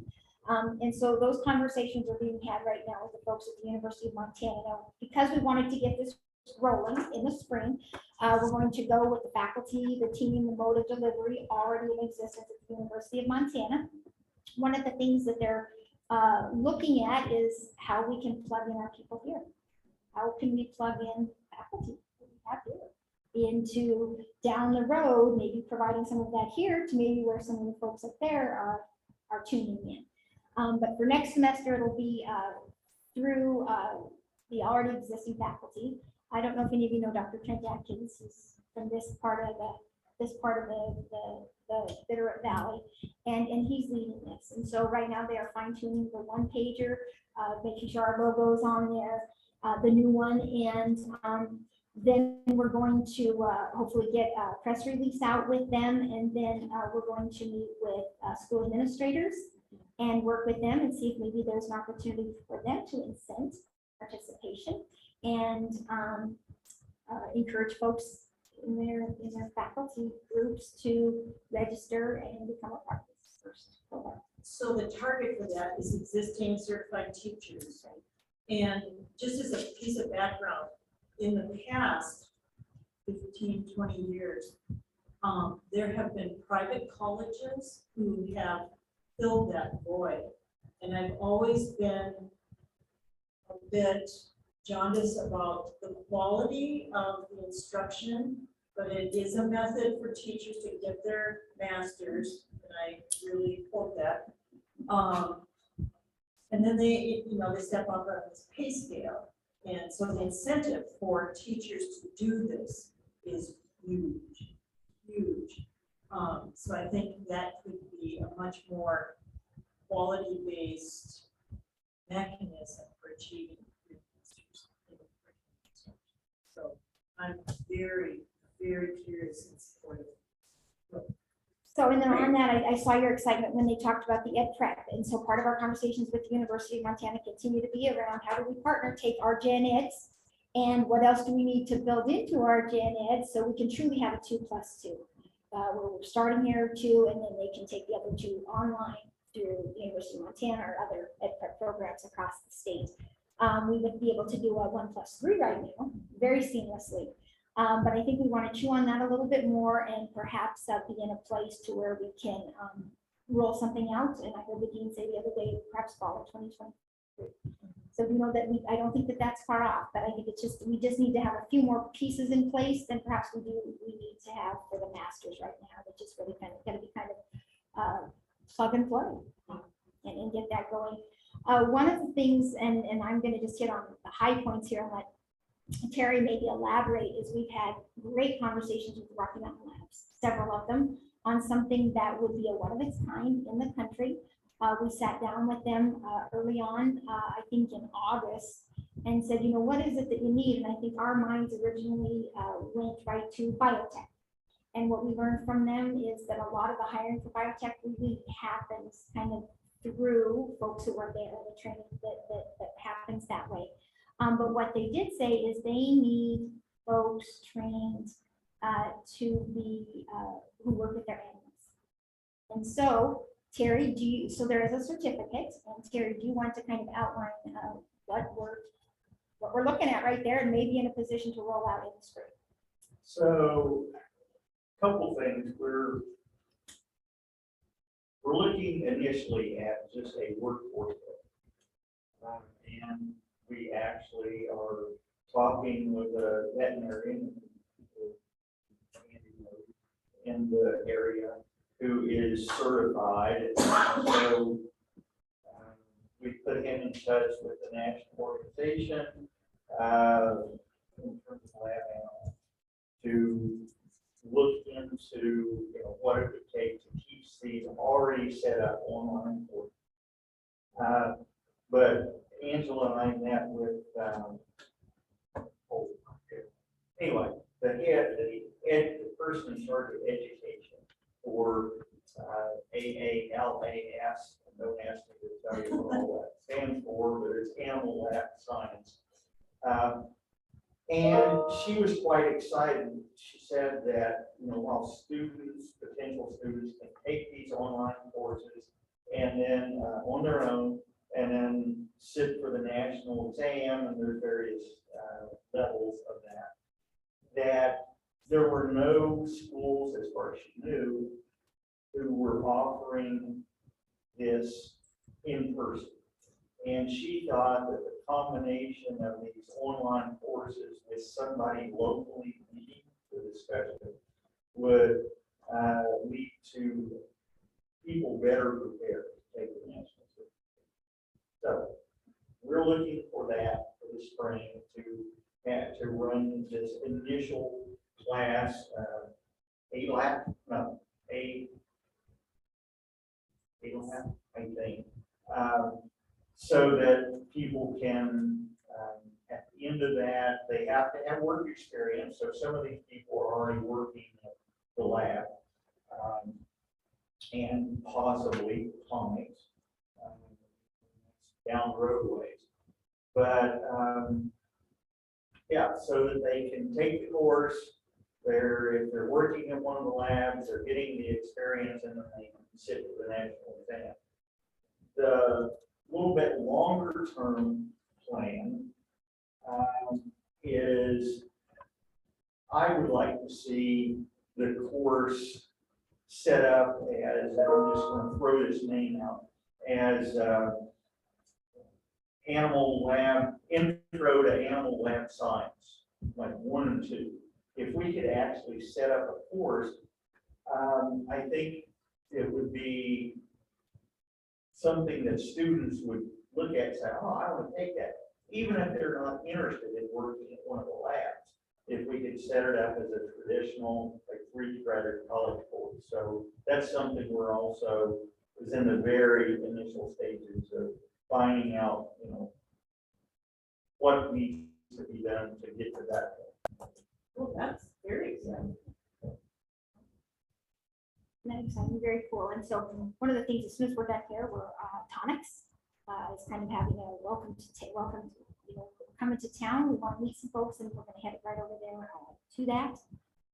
Speaker 1: And so those conversations are being had right now with the folks at the University of Montana. Now, because we wanted to get this rolling in the spring, we're going to go with the faculty, the team, the mode of delivery already in existence at the University of Montana. One of the things that they're looking at is how we can plug in our people here. How can we plug in faculty that we have here into down the road, maybe providing some of that here to maybe where some of the folks up there are tuning in. But for next semester, it'll be through the already existing faculty. I don't know if any of you know Dr. Trent Atkins, who's from this part of the Bitterroot Valley, and he's leading this. And so right now they are fine tuning the one pager, making sure our logo is on there, the new one, and then we're going to hopefully get a press release out with them, and then we're going to meet with school administrators and work with them and see if maybe there's an opportunity for them to incent participation and encourage folks in their faculty groups to register and become a part of this first cohort.
Speaker 4: So the target for that is existing certified teachers. And just as a piece of background, in the past 15, 20 years, there have been private colleges who have filled that void. And I've always been a bit jaundiced about the quality of the instruction, but it is a method for teachers to get their masters, and I really quote that. And then they step up on this pay scale. And so the incentive for teachers to do this is huge, huge. So I think that could be a much more quality-based mechanism for achieving. So I'm very, very curious and supportive.
Speaker 1: So, and then on that, I saw your excitement when they talked about the ed prep. And so part of our conversations with the University of Montana continue to be around how do we partner, take our gen eds, and what else do we need to build into our gen eds so we can truly have a 2+2. Where we're starting here 2, and then they can take the other 2 online through the University of Montana or other ed prep programs across the state. We would be able to do a 1+3 right now, very seamlessly. But I think we want to chew on that a little bit more and perhaps be in a place to where we can roll something out. And I heard the dean say the other day, perhaps fall of 2023. So we know that I don't think that that's far off, but I think we just need to have a few more pieces in place than perhaps we need to have for the masters right now, which is really kind of going to be kind of plug and play and get that going. One of the things, and I'm going to just hit on the high points here and let Terry maybe elaborate, is we've had great conversations with Rocky Mountain Labs, several of them, on something that would be a one of its kind in the country. We sat down with them early on, I think in August, and said, what is it that you need? And I think our minds originally went right to biotech. And what we learned from them is that a lot of the hiring for biotech really happens kind of through folks who are there, the training that happens that way. But what they did say is they need folks trained to be who work with their animals. And so, Terry, so there is a certificate, and Terry, do you want to kind of outline what what we're looking at right there and maybe in a position to roll out in the spring.
Speaker 3: So, couple things, we're looking initially at just a workforce. And we actually are talking with a veterinarian in the area who is certified. So we put him in touch with the national organization in terms of lab animals to look into what it would take to teach these already set up online courses. But Angela and I met with anyway, the person in charge of education for AALAS. Don't ask me to tell you what all that stands for, but it's Animal Lab Science. And she was quite excited. She said that, while potential students can take these online courses and then on their own, and then sit for the national exam, and there's various levels of that there were no schools, as far as she knew, who were offering this in person. And she thought that the combination of these online courses with somebody locally leading the discussion would lead to people better prepared to take the national exam. So we're looking for that for the spring to run this initial class, I think, so that people can, at the end of that, they have to have work experience. So some of these people are already working at the lab, and possibly comics down the road ways. But yeah, so that they can take the course. If they're working in one of the labs, they're getting the experience, and then they can sit for the national exam. The little bit longer term plan is I would like to see the course set up as, I'm just going to throw this name out, as Intro to Animal Lab Science, like 1 and 2. If we could actually set up a course, I think it would be something that students would look at and say, oh, I want to take that. Even if they're not interested in working at one of the labs, if we could set it up as a traditional, like 3-credit college course. So that's something we're also is in the very initial stages of finding out, what needs to be done to get to that point.
Speaker 4: Well, that's very exciting.
Speaker 1: That's exciting, very cool. And so one of the things that Smith worked at here were tonics. It's kind of having a welcome to coming to town. We want to meet some folks, and we're going to head right over there to that,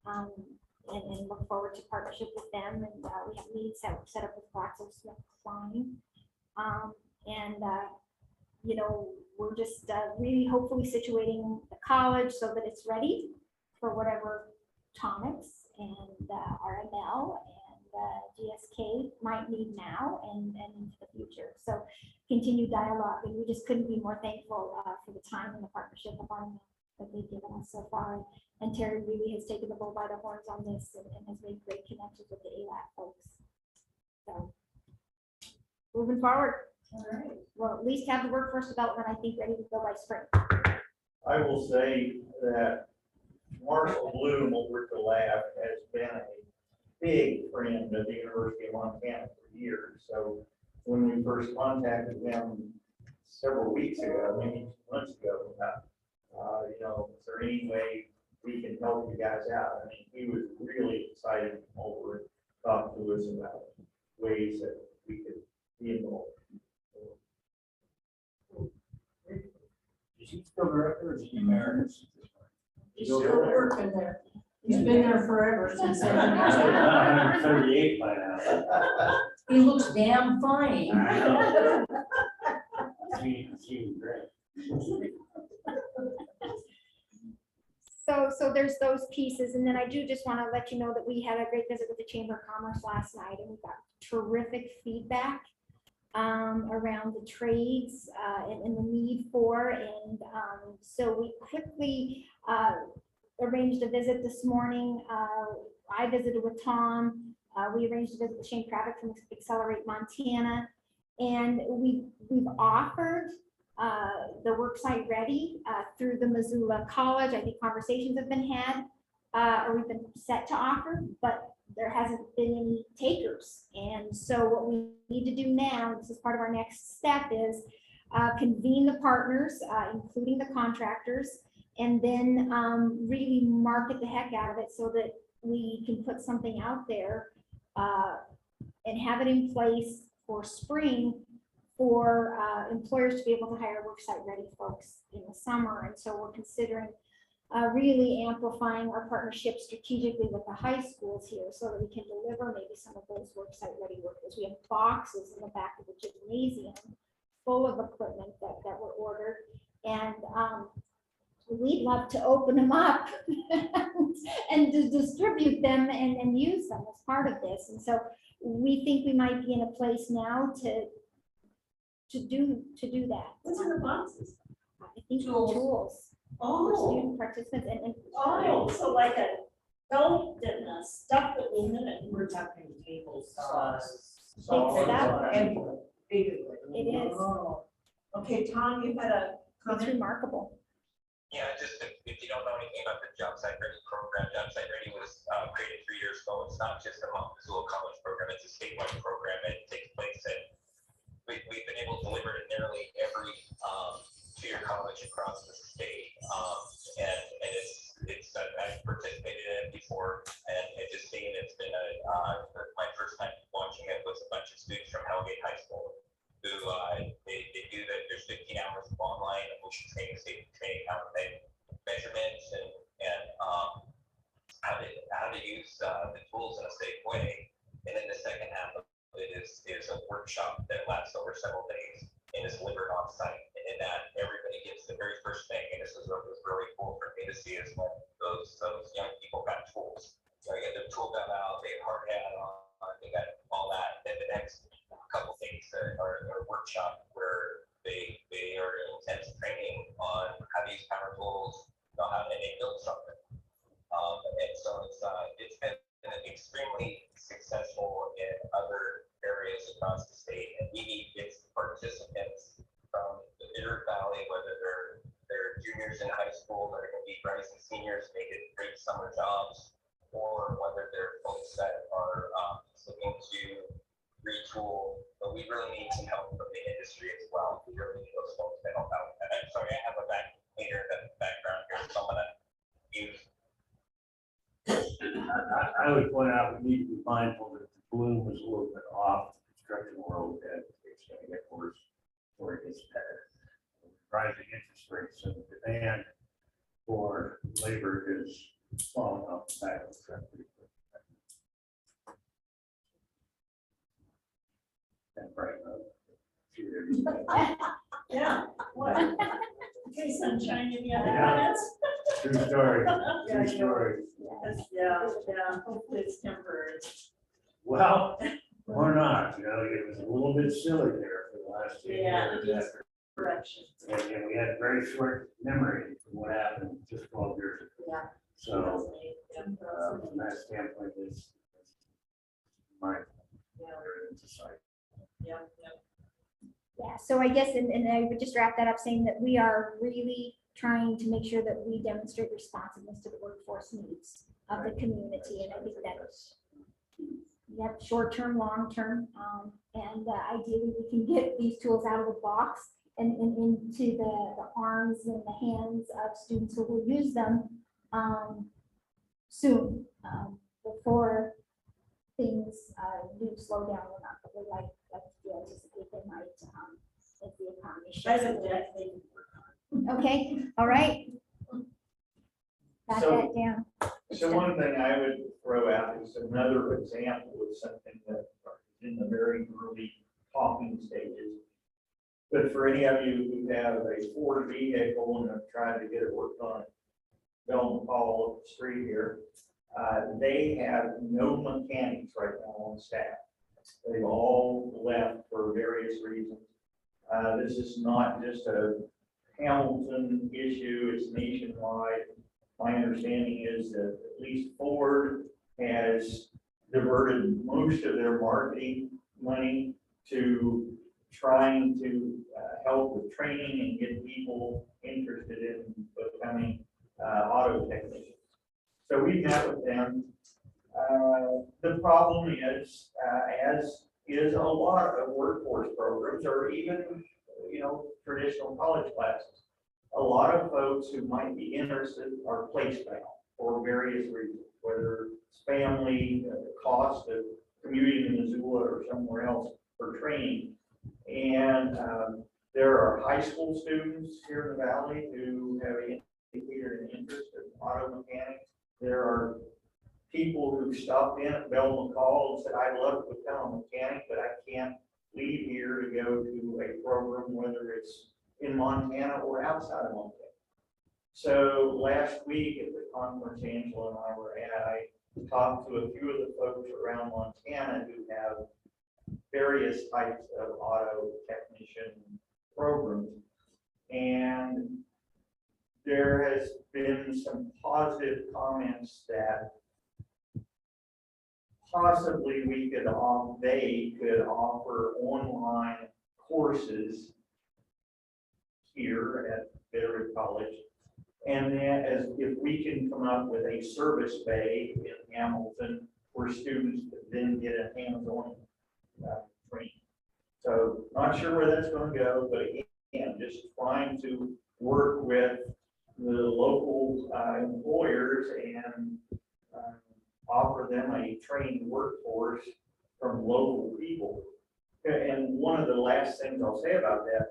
Speaker 1: and look forward to partnership with them. And we have meetings set up with GlaxoSmithKline, we're just really hopefully situating the college so that it's ready for whatever tonics and RML and GSK might need now and into the future. So continued dialogue, and we just couldn't be more thankful for the time and the partnership of RML that they've given us so far. And Terry really has taken the bull by the horns on this and has made great connections with the ALAP folks. So moving forward.
Speaker 4: All right.
Speaker 1: Well, at least have the workforce development, I think, ready to go by spring.
Speaker 3: I will say that Marshall Bloom over at the lab has been a big friend of the University of Montana for years. So when we first contacted him several weeks ago, maybe 2 months ago, about, is there any way we can help you guys out? I mean, he was really excited to come over and talk to us about ways that we could be involved.
Speaker 8: Is he still director or is he emeritus?
Speaker 2: He's still working there. He's been there forever since
Speaker 8: 138 by now.
Speaker 2: He looks damn fine.
Speaker 8: He great.
Speaker 1: So there's those pieces, and then I do just want to let you know that we had a great visit with the Chamber of Commerce last night, and we got terrific feedback around the trades and the need for, and so we quickly arranged a visit this morning. I visited with Tom. We arranged a visit with Shane Kravitz from Accelerate Montana, and we've offered the worksite ready through the Missoula College. I think conversations have been had, or we've been set to offer, but there hasn't been any takers. And so what we need to do now, this is part of our next step, is convene the partners, including the contractors, and then really market the heck out of it so that we can put something out there and have it in place for spring for employers to be able to hire worksite ready folks in the summer. And so we're considering really amplifying our partnership strategically with the high schools here so that we can deliver maybe some of those worksite ready workers. We have boxes in the back of the gymnasium full of equipment that were ordered. And we'd love to open them up and to distribute them and use them as part of this. And so we think we might be in a place now to do that.
Speaker 4: What's in the boxes?
Speaker 1: I think
Speaker 4: Tools.
Speaker 1: for
Speaker 4: Oh,
Speaker 1: student participants and
Speaker 4: so like a belt and a stuff that will in it.
Speaker 2: We're talking table saws.
Speaker 1: Big stuff.
Speaker 2: And bigger.
Speaker 1: It is.
Speaker 4: Oh. Okay, Tom, you had a
Speaker 1: it's
Speaker 4: comment?
Speaker 1: remarkable.
Speaker 7: Yeah, just if you don't know anything about the Job Site Ready program, Job Site Ready was created 3 years ago. It's not just a Missoula College program, it's a statewide program. It takes place at, we've been able to deliver to nearly every junior college across the state. And I've participated in it before, and just seeing it's been my first time watching it was a bunch of students from Hellgate High School who they do that. There's 15 hours of online emotion training, safety training, how to make measurements and how to use the tools in a safe way. And then the second half of it is a workshop that lasts over several days and is delivered on site. And in that, everybody gets the very first thing. And this is what was really cool for me to see is when those young people got tools. So they get their tool belt out, they have hard hat on, they got all that. Then the next couple things are a workshop where they are in intense training on how to use power tools, and they build something. And so it's been extremely successful in other areas across the state, and we need its participants from the Bitterroot Valley, whether they're juniors in high school that are going to be rising seniors, making great summer jobs, or whether they're folks that are looking to retool. But we really need some help from the industry as well. We really need those folks to help out. And I'm sorry, I have a background here, so I'm gonna use.
Speaker 8: I would point out, we need to be mindful that the bloom was a little bit off the construction world, and it's going to get worse before it gets better. Rising interest rates and the demand for labor is falling off the back of the truck. And right now.
Speaker 4: Yeah, what? Okay, sunshine, any other
Speaker 8: Yeah.
Speaker 4: comments?
Speaker 8: True story,
Speaker 4: Yeah,
Speaker 8: true story.
Speaker 4: Yeah, hopefully it's temporary.
Speaker 8: Well, or not, it was a little bit silly there for the last 10
Speaker 4: Yeah,
Speaker 8: years
Speaker 4: it is.
Speaker 8: after.
Speaker 4: Correction.
Speaker 8: And we had a very short memory from what happened just 12 years ago.
Speaker 4: Yeah.
Speaker 8: So from that standpoint, it's mindful in society.
Speaker 4: Yeah.
Speaker 1: Yeah, so I guess, and I would just wrap that up saying that we are really trying to make sure that we demonstrate responsiveness to the workforce needs of the community. And I think that we have short-term, long-term, and ideally we can get these tools out of the box and into the arms and the hands of students who will use them soon, before things do slow down enough. But we like to anticipate they might as the economy shifts. Okay, all right. Got
Speaker 3: So-
Speaker 1: that down.
Speaker 3: So one thing I would throw out is another example of something that is in the very early talking stages. But for any of you who have a Ford vehicle and are trying to get it worked on, Belton Hall up the street here. They have no mechanics right now on staff. They've all left for various reasons. This is not just a Hamilton issue, it's nationwide. My understanding is that at least Ford has diverted most of their marketing money to trying to help with training and get people interested in becoming auto technicians. So we met with them. The problem is, as is a lot of workforce programs or even, traditional college classes, a lot of folks who might be interested are place bound for various reasons, whether it's family, the cost of commuting to Missoula or somewhere else for training. And there are high school students here in the valley who have indicated an interest in auto mechanics. There are people who stopped in at Bell McCall and said, I'd love to become a mechanic, but I can't leave here to go to a program, whether it's in Montana or outside of Montana. So last week at the conference Angela and I were at, I talked to a few of the folks around Montana who have various types of auto technician programs. And there has been some positive comments that possibly they could offer online courses here at Bitterroot College. And then as if we can come up with a service bay in Hamilton where students could then get a hands-on training. So not sure where that's going to go, but again, just trying to work with the local employers and offer them a trained workforce from local people. And one of the last things I'll say about that,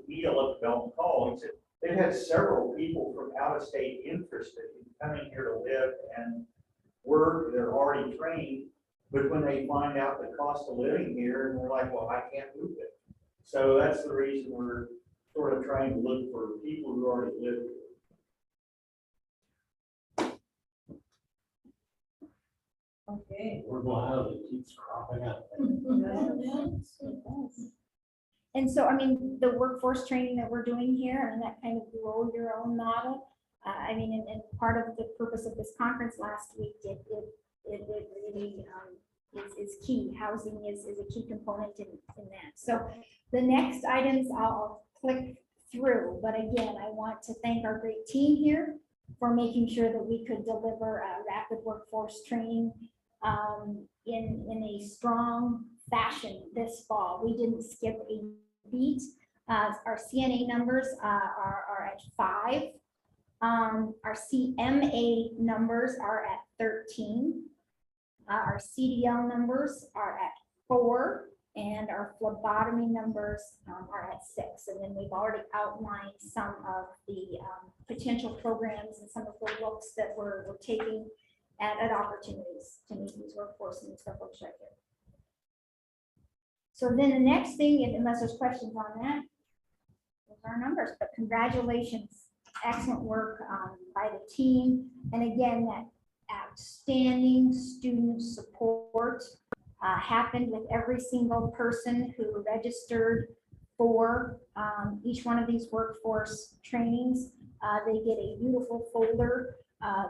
Speaker 3: Neil up at Belton Hall, he said they've had several people from out of state interested in coming here to live and work. They're already trained, but when they find out the cost of living here, and they're like, well, I can't move it. So that's the reason we're sort of trying to look for people who already live here.
Speaker 4: Okay.
Speaker 8: We're glad it keeps cropping up.
Speaker 1: And so, I mean, the workforce training that we're doing here, and that kind of grow your own model. And part of the purpose of this conference last week, it really is key. Housing is a key component in that. So the next items I'll click through, but again, I want to thank our great team here for making sure that we could deliver a rapid workforce training in a strong fashion this fall. We didn't skip a beat. Our CNA numbers are at 5. Our CMA numbers are at 13. Our CDL numbers are at 4. And our phlebotomy numbers are at 6. And then we've already outlined some of the potential programs and some of the looks that we're taking at opportunities to meet these workforce needs for folks right here. So then the next thing, unless there's questions on that, those are our numbers, but congratulations, excellent work by the team. And again, that outstanding student support happened with every single person who registered for each one of these workforce trainings. They get a beautiful folder.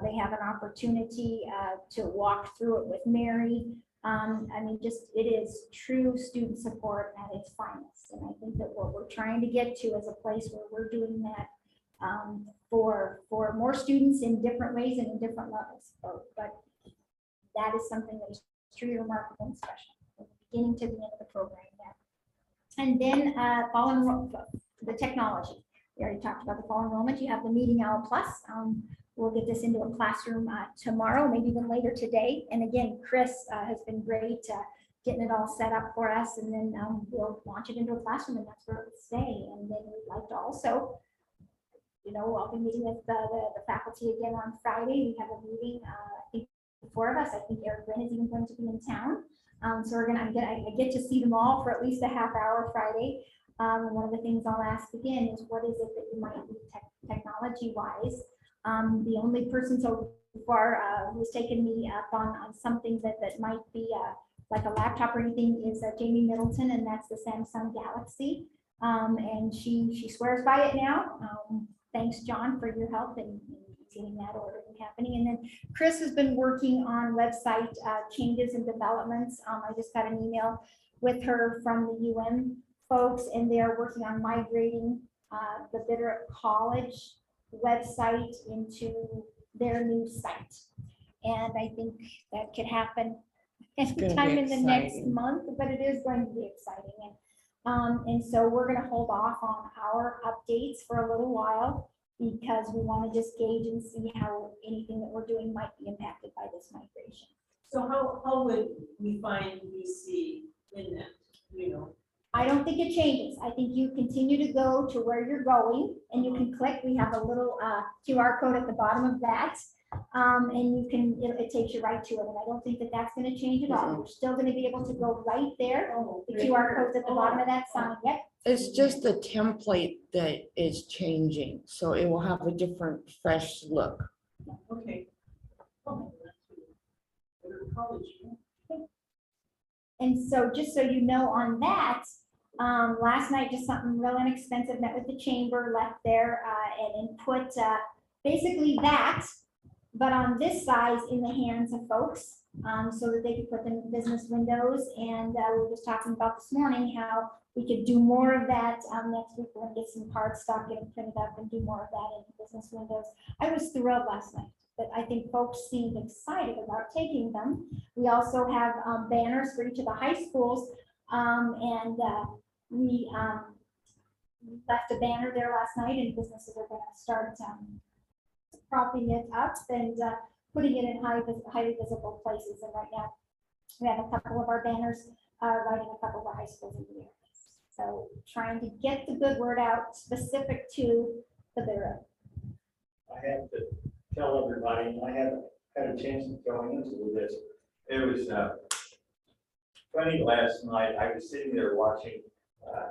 Speaker 1: They have an opportunity to walk through it with Mary. It is true student support at its finest. And I think that what we're trying to get to is a place where we're doing that for more students in different ways and in different levels. But that is something that is truly remarkable and special from the beginning to the end of the program. And then following the technology. We already talked about the fall enrollment. You have the Meeting Owl Plus. We'll get this into a classroom tomorrow, maybe even later today. And again, Chris has been great getting it all set up for us. And then we'll launch it into a classroom, and that's where it will stay. And then we'd like to also, I'll be meeting with the faculty again on Friday. We have a meeting, I think, the 4 of us. I think Eric Wynn is even going to be in town. So I get to see them all for at least a half hour Friday. One of the things I'll ask again is what is it that you might need technology wise? The only person so far who's taken me up on something that might be like a laptop or anything is Jamie Middleton, and that's the Samsung Galaxy. And she swears by it now. Thanks, John, for your help in getting that ordered and happening. And then Chris has been working on website changes and developments. I just got an email with her from the UM folks, and they are working on migrating the Bitterroot College website into their new site. And I think that could happen anytime in the next
Speaker 6: exciting.
Speaker 1: month, but it is going to be exciting. And so we're going to hold off on our updates for a little while because we want to just gauge and see how anything that we're doing might be impacted by this migration.
Speaker 4: So how would we find BC in that, you know?
Speaker 1: I don't think it changes. I think you continue to go to where you're going and you can click. We have a little QR code at the bottom of that. And you can, it takes you right to it. And I don't think that that's going to change at all. You're still going to be able to go right there. The QR code's at the bottom of that sign. Yep.
Speaker 6: It's just the template that is changing, so it will have a different, fresh look.
Speaker 4: Okay. Oh, Bitterroot College.
Speaker 1: And so just so you know on that, last night, just something real inexpensive, met with the chamber, left there and put basically that, but on this size in the hands of folks so that they could put them in business windows. And we were just talking about this morning how we could do more of that next week. We're going to get some card stock, get them printed up and do more of that in business windows. I was thrilled last night. But I think folks seemed excited about taking them. We also have banners for each of the high schools. We left a banner there last night, and businesses are going to start propping it up and putting it in highly visible places. And right now, we have a couple of our banners right in a couple of our high schools in the area. So trying to get the good word out specific to the Bitterroot.
Speaker 3: I have to tell everybody, and I haven't had a chance of going into this. It was funny last night. I was sitting there watching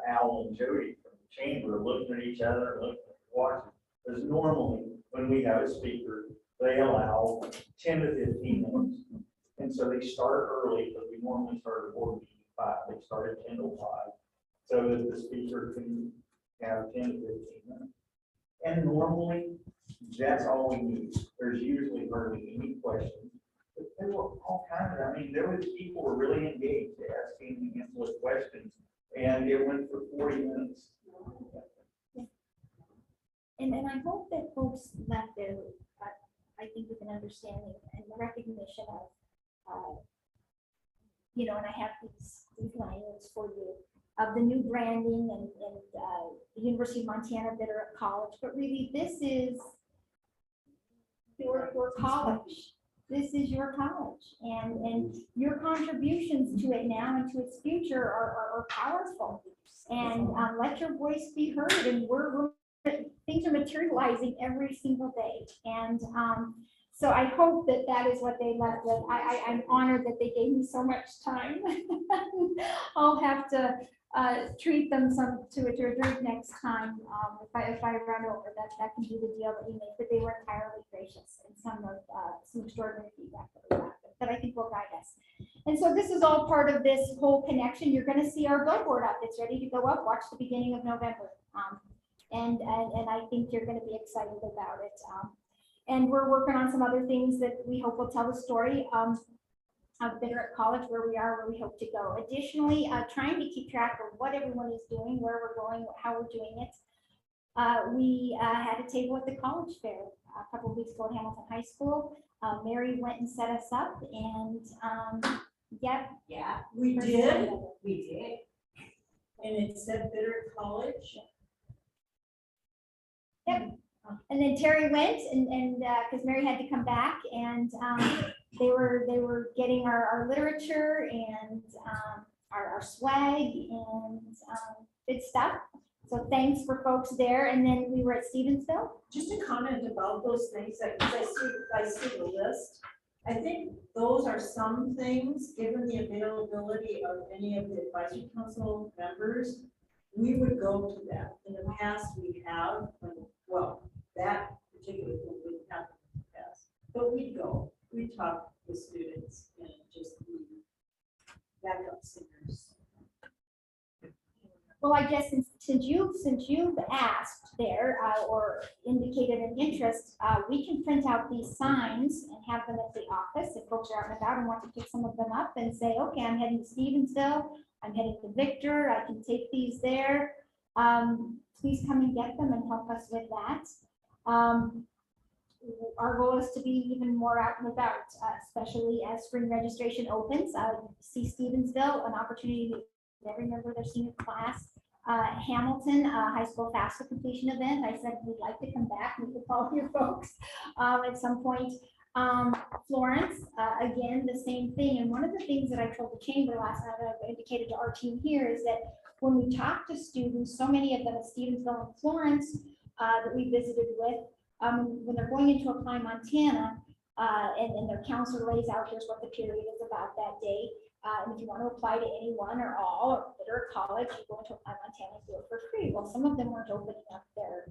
Speaker 3: Al and Jody from the chamber looking at each other, watching. Because normally when we have a speaker, they allow 10 to 15 minutes. And so they start early, but we normally start at 4:55. They start at 10 to 5. So that the speaker can have 10 to 15 minutes. And normally, that's all we need. There's usually hardly any questions. But there were all kinds of, I mean, there was people were really engaged asking the endless questions, and it went for 40 minutes.
Speaker 1: And I hope that folks left there, I think with an understanding and the recognition of, you know, and I have these lines for you, of the new branding and the University of Montana Bitterroot College, but really this is your college. This is your college, and your contributions to it now and to its future are powerful. And let your voice be heard. And things are materializing every single day. And so I hope that that is what they left with. I'm honored that they gave me so much time. I'll have to treat them to a drink next time. If I run over, that can be the deal that we make. But they were entirely gracious and some extraordinary feedback that we got that I think will guide us. And so this is all part of this whole connection. You're going to see our billboard up. It's ready to go up. Watch the beginning of November. And I think you're going to be excited about it. And we're working on some other things that we hope will tell the story of Bitterroot College, where we are, where we hope to go. Additionally, trying to keep track of what everyone is doing, where we're going, how we're doing it. We had a table at the college fair a couple of weeks ago at Hamilton High School. Mary went and set us up, and yep.
Speaker 4: Yeah, we did. And it said Bitterroot College.
Speaker 1: Yep. And then Terry went and because Mary had to come back, and they were getting our literature and our swag and good stuff. So thanks for folks there. And then we were at Stevensville.
Speaker 4: Just a comment about those things, that I see the list. I think those are some things, given the availability of any of the advisory council members, we would go to that. In the past, we have, well, that particular thing didn't happen in the past. But we'd go, we'd talk with students and just be backup singers.
Speaker 1: Well, I guess since you've asked there, or indicated an interest, we can print out these signs and have them at the office if folks are out and about and want to pick some of them up and say, okay, I'm heading to Stevensville, I'm heading to Victor, I can take these there. Please come and get them and help us with that. Our goal is to be even more out and about, especially as spring registration opens. See Stevensville, an opportunity to meet every member of their senior class. Hamilton High School FAFSA completion event. I said we'd like to come back and follow your folks at some point. Florence, again, the same thing. And one of the things that I told the chamber last night, that I've indicated to our team here, is that when we talk to students, so many of them at Stevensville and Florence that we visited with, when they're going into Apply Montana, and their counselor lays out, here's what the period is about that day. And if you want to apply to anyone or all or Bitterroot College, you go into Apply Montana and do it for free. Well, some of them weren't opening up their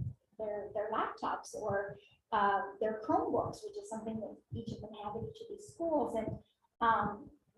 Speaker 1: laptops or their Chromebooks, which is something that each of them have in each of these schools. And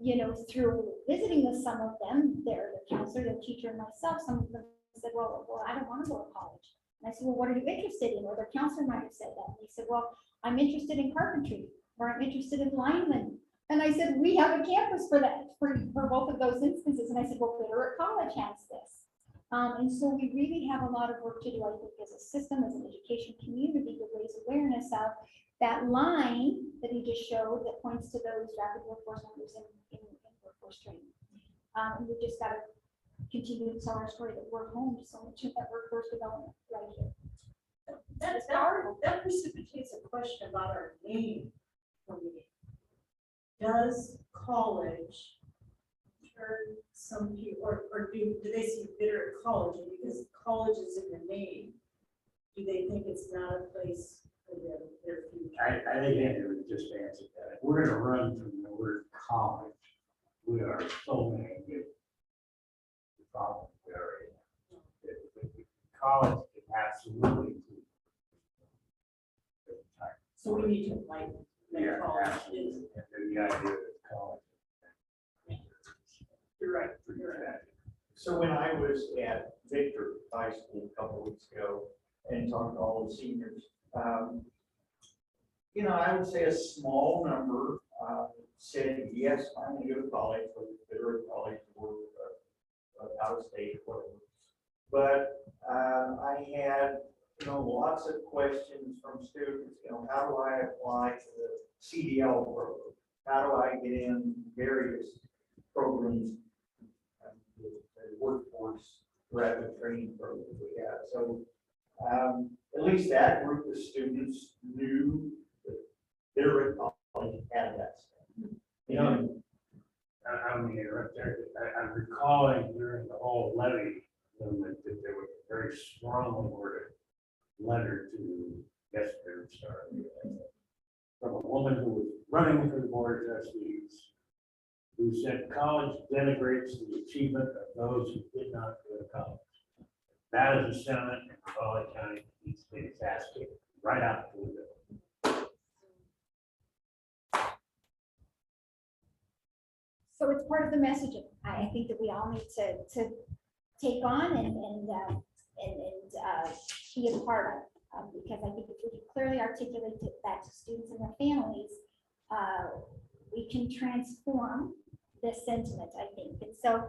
Speaker 1: you know, through visiting with some of them, their counselor, their teacher, and myself, some of them said, well, I don't want to go to college. And I said, well, what are you interested in? Or their counselor might have said that. And they said, well, I'm interested in carpentry, or I'm interested in lineman. And I said, we have a campus for that, for both of those instances. And I said, well, Bitterroot College has this. And so we really have a lot of work to do, I think, as a system, as an education community, to raise awareness of that line that he just showed that points to those rapid workforce numbers in workforce training. And we've just got to continue to tell our story that we're home to so much of that workforce development right here.
Speaker 4: That precipitates a question about our name for me. Does college turn some people, or do they see Bitterroot College, and because college is in the name, do they think it's not a place for their future?
Speaker 8: I think Andrew just answered that. If we're gonna run from the word college, we are so many good problems we already have. College can absolutely.
Speaker 4: So we need to like
Speaker 8: Yeah,
Speaker 4: college
Speaker 8: absolutely.
Speaker 4: is,
Speaker 8: And the idea of college.
Speaker 4: you're right, you're right.
Speaker 3: So when I was at Victor High School a couple of weeks ago and talked to all the seniors, you know, I would say a small number said, yes, I want to go to college, whether it's Bitterroot College or out of state or whatever. But I had, you know, lots of questions from students, you know, how do I apply to the CDL program? How do I get in various programs, the workforce rapid training programs we have? So at least that group of students knew that Bitterroot College had that.
Speaker 8: You know, I mean, right there, I'm recalling during the whole levy movement that there was a very strongly worded letter to Bitterroot from a woman who was running for the board of trustees, who said college denigrates the achievement of those who did not go to college. That is a sentiment in Raleigh County needs to be asking right out the window.
Speaker 1: So it's part of the messaging. I think that we all need to take on and be a part of, because I think if we clearly articulate that to students and their families, we can transform this sentiment, I think. And so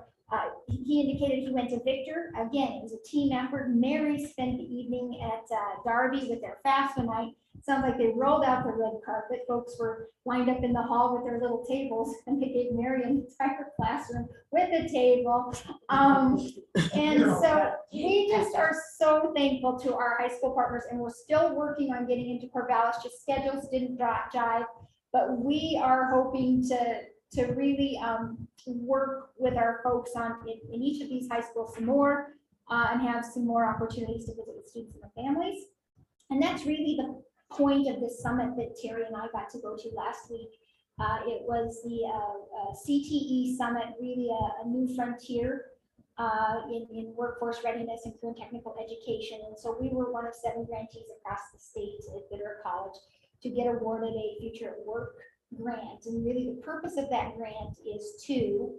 Speaker 1: he indicated he went to Victor. Again, it was a team effort. Mary spent the evening at Darby with their FAFSA night. Sounds like they rolled out the red carpet. Folks were lined up in the hall with their little tables, and they gave Mary an entire classroom with a table. And so we just are so thankful to our high school partners, and we're still working on getting into Corvallis. Just schedules didn't jive, but we are hoping to really work with our folks on in each of these high schools some more, and have some more opportunities to visit with students and their families. And that's really the point of this summit that Terry and I got to go to last week. It was the CTE summit, really a new frontier in workforce readiness and career and technical education. And so we were one of 7 grantees across the state at Bitterroot College to get awarded a future at work grant. And really the purpose of that grant is to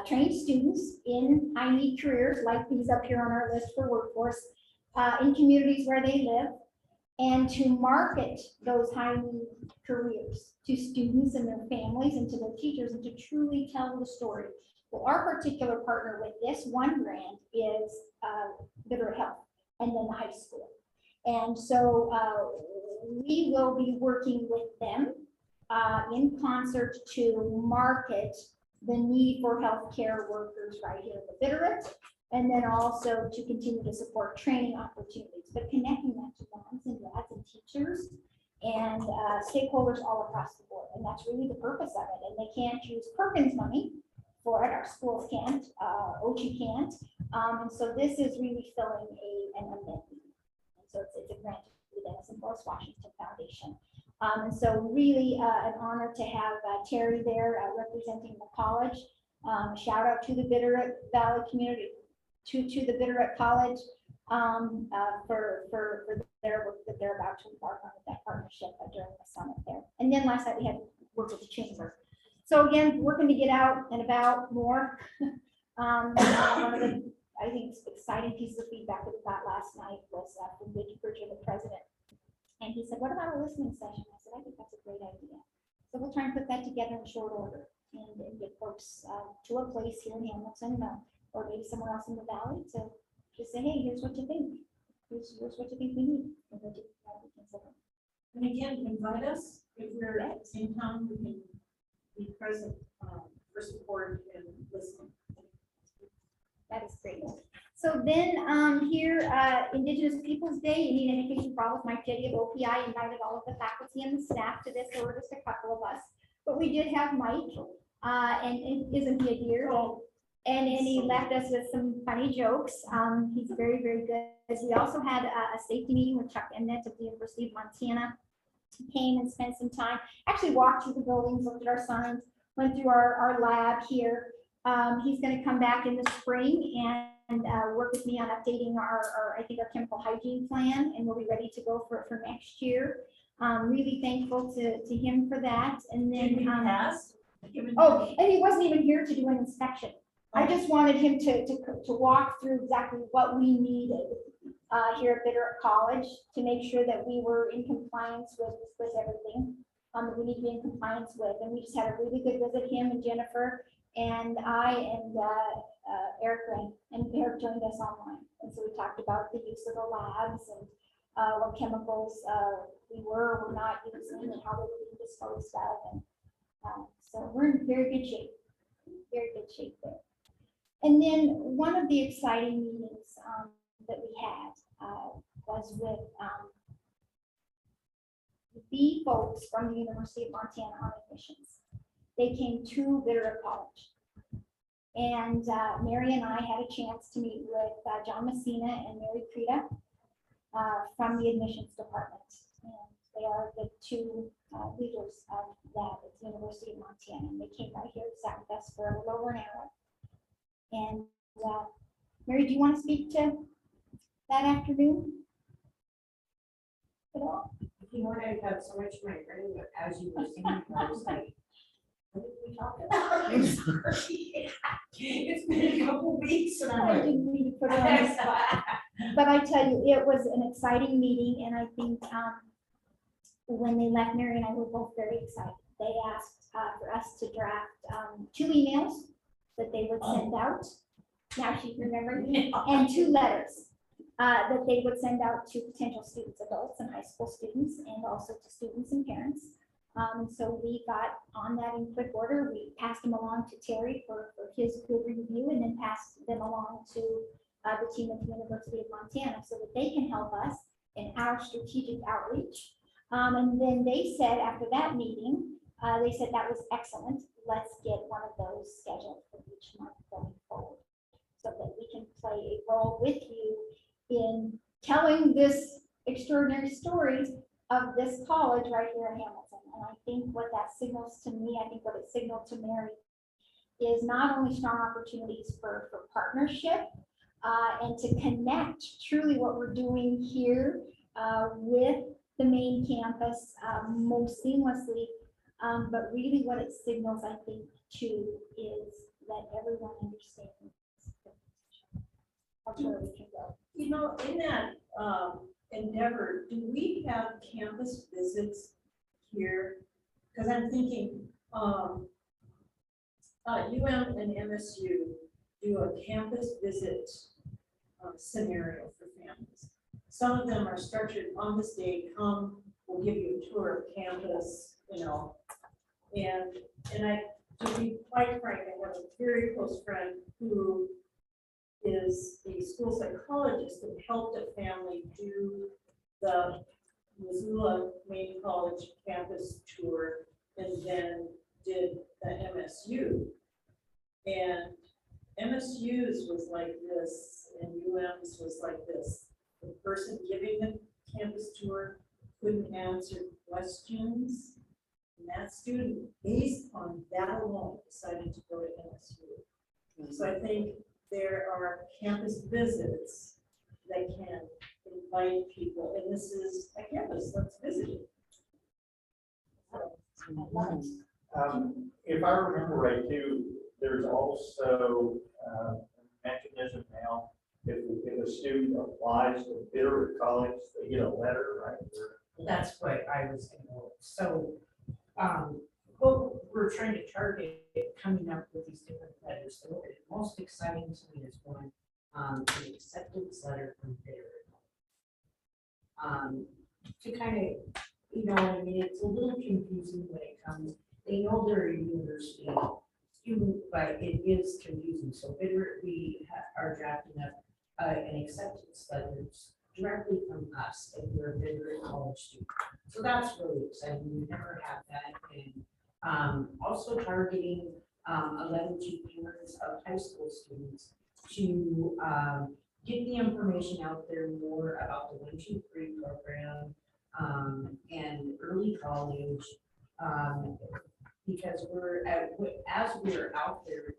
Speaker 1: train students in high need careers like these up here on our list for workforce in communities where they live, and to market those high need careers to students and their families and to their teachers, and to truly tell the story. Well, our particular partner with this one grant is Bitterroot Health and then the high school. And so we will be working with them in concert to market the need for healthcare workers right here in the Bitterroot, and then also to continue to support training opportunities, but connecting that to moms and dads and teachers and stakeholders all across the board. And that's really the purpose of it. And they can't use Perkins money for it. Our schools can't, OCHI can't. And so this is really filling an unmet need. And so it's a grant to the Dennis and Forest Washington Foundation. And so really an honor to have Terry there representing the college. Shout out to the Bitterroot Valley community, to the Bitterroot College for their work that they're about to embark on with that partnership during the summit there. And then last night we had work with the chamber. So again, working to get out and about more. One of the, I think, exciting pieces of feedback that we got last night was from Vicky Bridger, the president. And he said, what about a listening session? I said, I think that's a great idea. So we'll try and put that together in short order and get folks to a place here in Hamilton or maybe somewhere else in the valley to just say, hey, here's what you think. Here's what you think we need. And what you consider.
Speaker 4: And again, invite us if we're in town, we can be present for support and listening.
Speaker 1: That is great. So then here, Indigenous Peoples Day, Indian Education for All with Mike Jetty of OPI invited all of the faculty and the staff to this. There were just a couple of us, but we did have Mike, and isn't he a dear? And he left us with some funny jokes. He's very, very good. We also had a safety meeting with Chuck Emnett of the University of Montana. He came and spent some time, actually walked through the buildings, looked at our signs, went through our lab here. He's going to come back in the spring and work with me on updating our I think our chemical hygiene plan, and we'll be ready to go for next year. Really thankful to him for that. And then oh, and he wasn't even here to do an inspection. I just wanted him to walk through exactly what we needed here at Bitterroot College to make sure that we were in compliance with everything that we need to be in compliance with. And we just had a really good visit, him and Jennifer and I and Eric Ray, and Eric joined us online. And so we talked about the use of the labs and what chemicals we were not using and how they were being disposed of. And so we're in very good shape there. And then one of the exciting meetings that we had was with the folks from the University of Montana on admissions. They came to Bitterroot College. And Mary and I had a chance to meet with John Messina and Mary Prida from the admissions department. And they are the two leaders of that at the University of Montana. And they came right here and sat with us for a little over an hour. And Mary, do you want to speak to that afternoon at all?
Speaker 2: You know, I have so much in my brain, but as you were saying, I was like, what did we talk about? I'm sorry. It's been a couple weeks and I'm
Speaker 1: I
Speaker 2: like,
Speaker 1: didn't mean to put it on the spot. But I tell you, it was an exciting meeting, and I think when they left, Mary and I were both very excited. They asked for us to draft 2 emails that they would send out. Now she remembered, and 2 letters that they would send out to potential students, adults and high school students, and also to students and parents. So we got on that in quick order. We passed them along to Terry for his good review, and then passed them along to the team at the University of Montana so that they can help us in our strategic outreach. And then they said after that meeting, they said that was excellent. Let's get one of those scheduled for each month going forward so that we can play a role with you in telling this extraordinary stories of this college right here in Hamilton. And I think what that signals to me, I think what it signaled to Mary, is not only strong opportunities for partnership and to connect truly what we're doing here with the main campus most seamlessly, but really what it signals, I think, too, is that everyone understands where we can go.
Speaker 4: You know, in that endeavor, do we have campus visits here? Because I'm thinking, UM and MSU do a campus visit scenario for families. Some of them are structured on this day, come, we'll give you a tour of campus, you know. And I, to be quite frank, I have a very close friend who is a school psychologist that helped a family do the Missoula Main College campus tour and then did the MSU. And MSU's was like this and UM's was like this. The person giving the campus tour couldn't answer questions. And that student, based on that alone, decided to go to MSU. So I think there are campus visits that can invite people, and this is a campus, let's visit it.
Speaker 3: If I remember right too, there's also a mechanism now, if a student applies to Bitterroot College, they get a letter, right?
Speaker 9: That's what I was gonna go. So, what we're trying to target, coming up with these different letters. So the most exciting to me is one, an acceptance letter from Bitterroot. To kind of, you know, I mean, it's a little confusing when it comes, they know they're a university student, but it is confusing. So Bitterroot, we are drafting up an acceptance letter directly from us, if we're a Bitterroot College student. So that's really exciting. We never have that. And also targeting 11 to parents of high school students to get the information out there more about the 1-2-3 program and early college, because as we're out there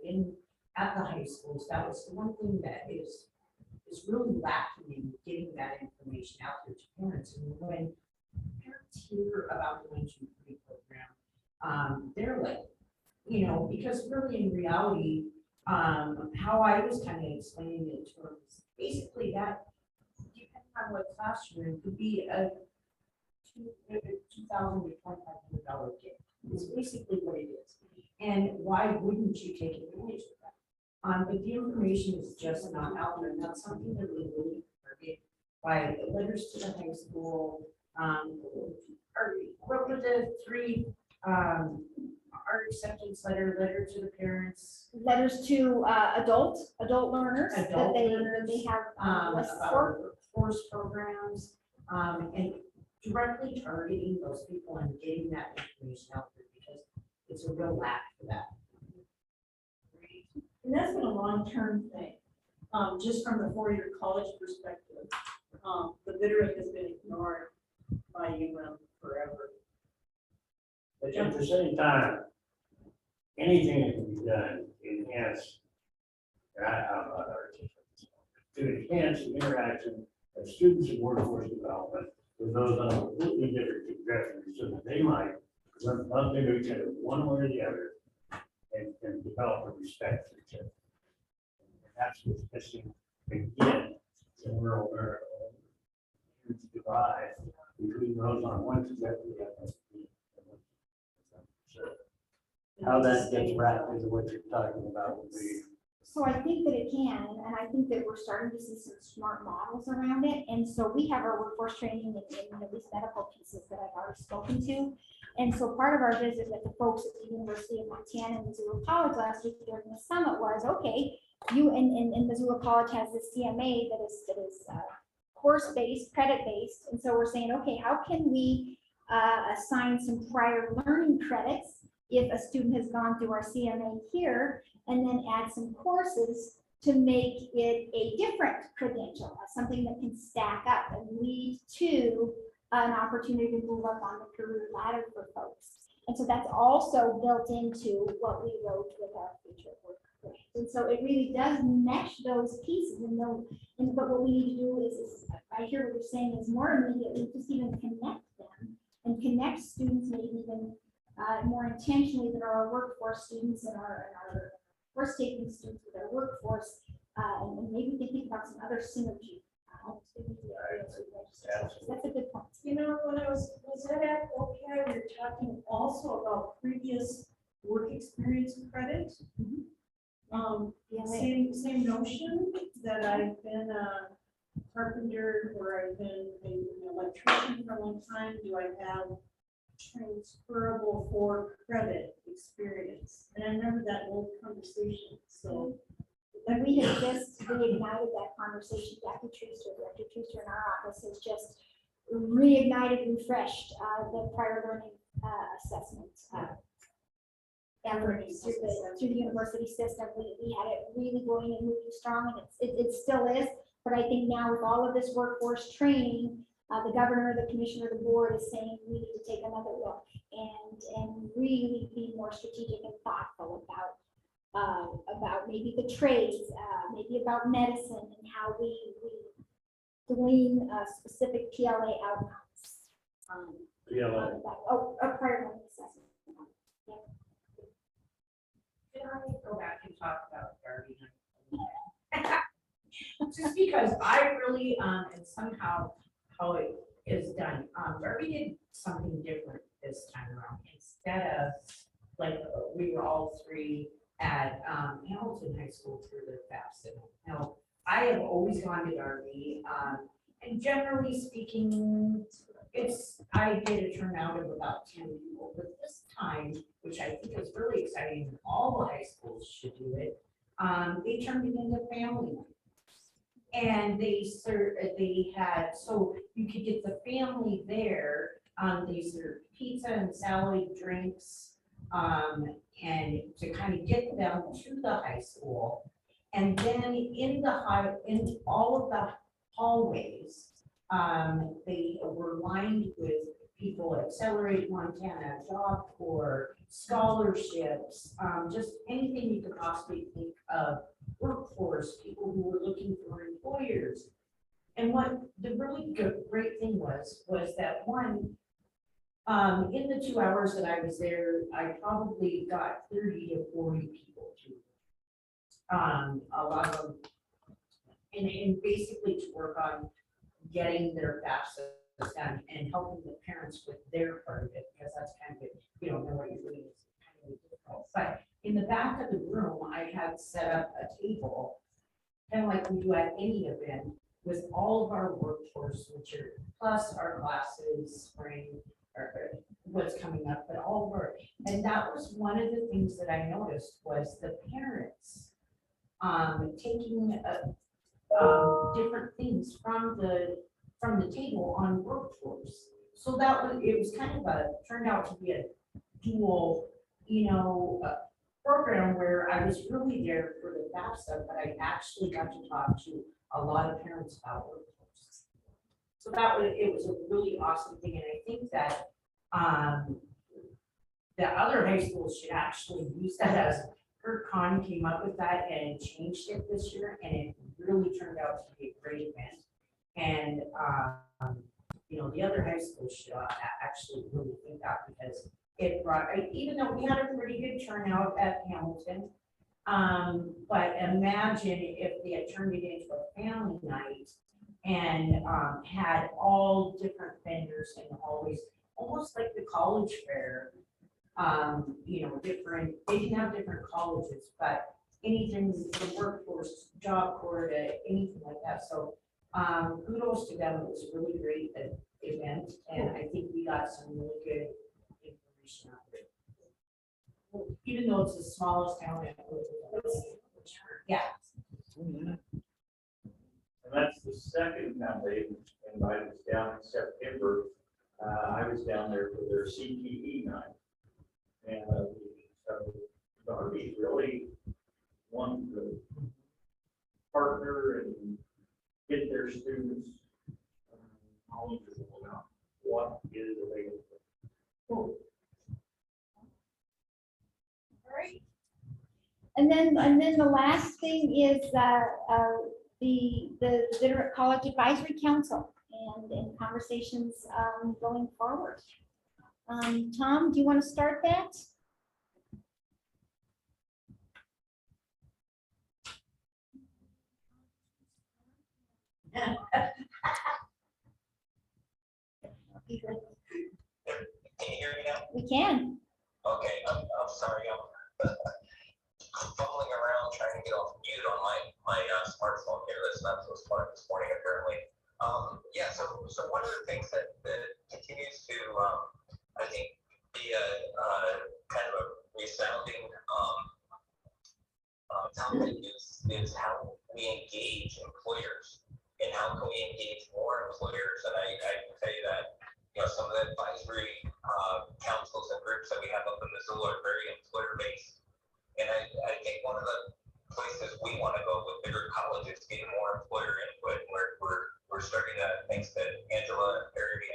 Speaker 9: at the high schools, that was the one thing that is really lacking in getting that information out there to parents. And when parents hear about the 1-2-3 program, they're like, you know, because really in reality, how I was kind of explaining it to them is basically that depending on what classroom, it could be a $2,000 to $2,500 gift. It's basically what it is. And why wouldn't you take advantage of that? But the information is just not out there. And that's something that we really target by letters to the high school. What were the three? Our acceptance letter to the parents.
Speaker 1: Letters to adult learners that they have lists
Speaker 9: About
Speaker 1: for.
Speaker 9: our course programs, and directly targeting those people and getting that information out there because it's a real lack for that.
Speaker 4: And that's been a long-term thing, just from the four-year college perspective. The Bitterroot has been ignored by UM forever.
Speaker 8: But at the same time, anything that can be done to enhance, to enhance the interaction of students in workforce development with those on a completely different trajectory, so that they might bump into each other one way or the other and develop a respect for each other. And that's what's missing again in rural America. Huge divide between those on one trajectory and so how that gets wrapped into what you're talking about would be.
Speaker 1: So I think that it can, and I think that we're starting to see some smart models around it. And so we have our workforce training and these medical pieces that I've already spoken to. And so part of our visit with the folks at the University of Montana and Missoula College last week during the summit was, okay, you and Missoula College has this CMA that is course-based, credit-based. And so we're saying, okay, how can we assign some prior learning credits if a student has gone through our CMA here, and then add some courses to make it a different credential, something that can stack up and lead to an opportunity to move up on the career ladder for folks. And so that's also built into what we wrote with our future work plan. And so it really does mesh those pieces and but what we need to do is I hear what you're saying is more immediately, just even connect them and connect students maybe even more intentionally than our workforce students and our course taking students with our workforce. And maybe we can think about some other synergy. That's a good point.
Speaker 4: You know, when I was at OPI, we were talking also about previous work experience credit.
Speaker 1: Yeah,
Speaker 4: Same notion that I've been a carpenter or I've been an electrician for a long time. Do I have transferable for credit experience? And I remember that old conversation, so.
Speaker 1: And we have just reignited that conversation. Dr. Truster in our office has just reignited, refreshed the prior learning assessment effort through the university system. We had it really going and moving strong, and it still is. But I think now with all of this workforce training, the governor, the commissioner, the board is saying we need to take another look and really be more strategic and thoughtful about maybe the trades, maybe about medicine and how we glean specific PLA outcomes.
Speaker 8: PLA.
Speaker 1: Prior learning assessment.
Speaker 9: Can I go back and talk about Darby? Just because I really, and somehow how it is done, Darby did something different this time around. Instead of, like, we were all three at Hamilton High School through their FAFSA. Now, I have always gone to Darby, and generally speaking, I did a turnout of about 10 people, but this time, which I think is really exciting, and all the high schools should do it, they turned it into family night. And they had, so you could get the family there, they served pizza and salad, drinks, and to kind of get them to the high school. And then in all of the hallways, they were lined with people at Accelerate Montana, Job Corps, scholarships, just anything you could possibly think of, workforce, people who were looking for employers. And what the really great thing was that one, in the 2 hours that I was there, I probably got 30 to 40 people to, a lot of them, and basically to work on getting their FAFSA done and helping the parents with their part of it, because that's kind of, you don't know what you're doing, it's kind of difficult. But in the back of the room, I had set up a table, kind of like we do at any event, with all of our workforce material, plus our classes, spring, or what's coming up, but all of our, and that was one of the things that I noticed was the parents taking different things from the table on workforce. So it was kind of turned out to be a dual, program where I was really there for the FAFSA, but I actually got to talk to a lot of parents about workforce. So it was a really awesome thing, and I think that the other high schools should actually use that as Kurt Kahn came up with that and changed it this year, and it really turned out to be a great event. And the other high schools should actually really think that, because it brought, even though we had a pretty good turnout at Hamilton, but imagine if they had turned it into a family night and had all different vendors and always, almost like the college fair, different, they can have different colleges, but anything from workforce, Job Corps, to anything like that. So kudos to them. It was a really great event, and I think we got some really good information out of it. Even though it's the smallest town in yeah.
Speaker 3: And that's the second time they invited us down in September. I was down there for their CTE night. And so Darby really wanted to partner and get their students knowledgeable about what is available.
Speaker 1: And then the last thing is the Bitterroot College Advisory Council and conversations going forward. Tom, do you want to start that?
Speaker 7: Can you hear me now?
Speaker 1: We can.
Speaker 7: Okay, I'm sorry, I'm fumbling around trying to get off mute on my smartphone here. That's not so smart this morning, apparently. Yeah, so one of the things that continues to, I think, be a kind of a resounding topic is how we engage employers and how can we engage more employers. And I can tell you that, you know, some of the advisory councils and groups that we have up in Missoula are very employer-based. And I think one of the places we want to go with Bitterroot College is getting more employer input. We're starting to, thanks to Angela and Perry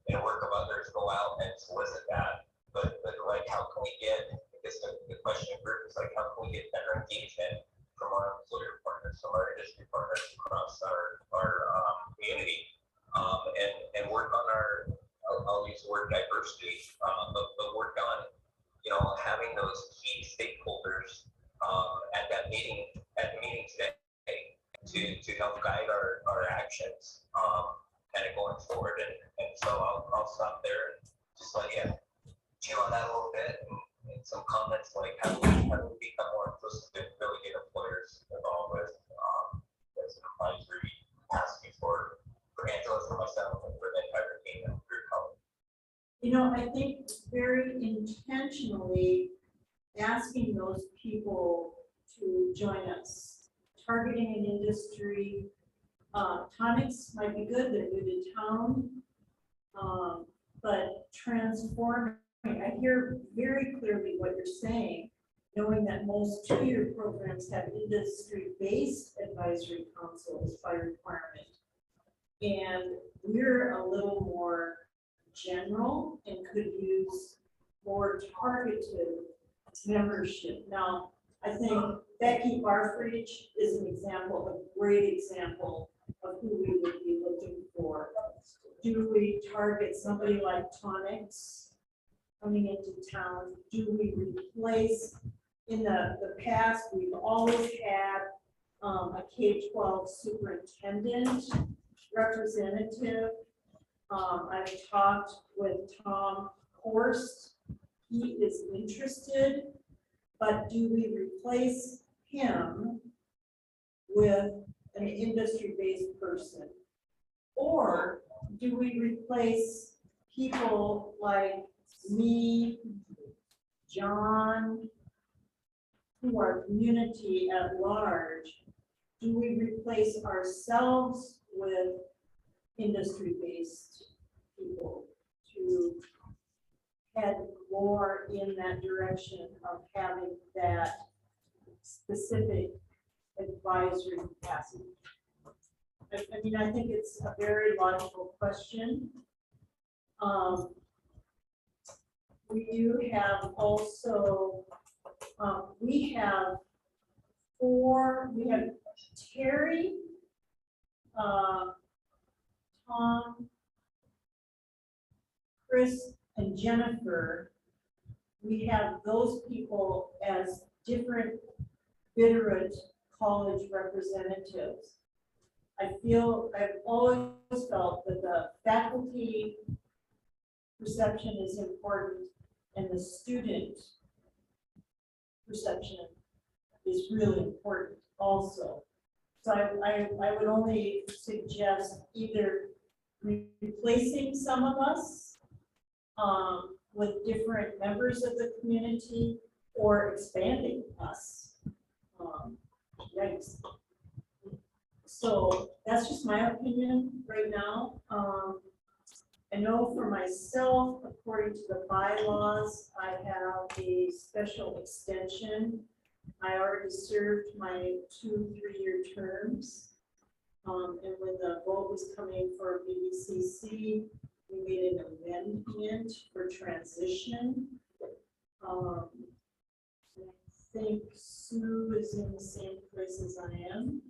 Speaker 7: and work of others, go out and solicit that. But like, how can we get, I guess the question of group is like, how can we get better engagement from our employer partners, from our industry partners across our community, and work on our, I'll use the word diversity, but work on, you know, having those key stakeholders at the meeting today to help guide our actions kind of going forward. And so I'll stop there and just let you chew on that a little bit and some comments like how do we become more inclusive and really get employers involved with as an advisory capacity for Angela, for myself, and for the entire team at Bitterroot College.
Speaker 4: You know, I think very intentionally asking those people to join us, targeting an industry. Tonics might be good, they're new to town, but transforming, I hear very clearly what you're saying, knowing that most two-year programs have industry-based advisory councils by requirement. And we're a little more general and could use more targeted membership. Now, I think Becky Barfridge is an example, a great example of who we would be looking for. Do we target somebody like Tonics coming into town? Do we replace, in the past, we've always had a K-12 superintendent representative. I've talked with Tom Horst. He is interested, but do we replace him with an industry-based person? Or do we replace people like me, John, who are community at large? Do we replace ourselves with industry-based people to head more in that direction of having that specific advisory capacity? I mean, I think it's a very logical question. We do have also, we have Terry, Tom, Chris, and Jennifer. We have those people as different Bitterroot College representatives. I've always felt that the faculty perception is important and the student perception is really important also. So I would only suggest either replacing some of us with different members of the community or expanding us. Yikes. So that's just my opinion right now. I know for myself, according to the bylaws, I have a special extension. I already served my 2 3-year terms. And when the vote was coming for BCAC, we made an amendment for transition. think Sue is in the same place as I am.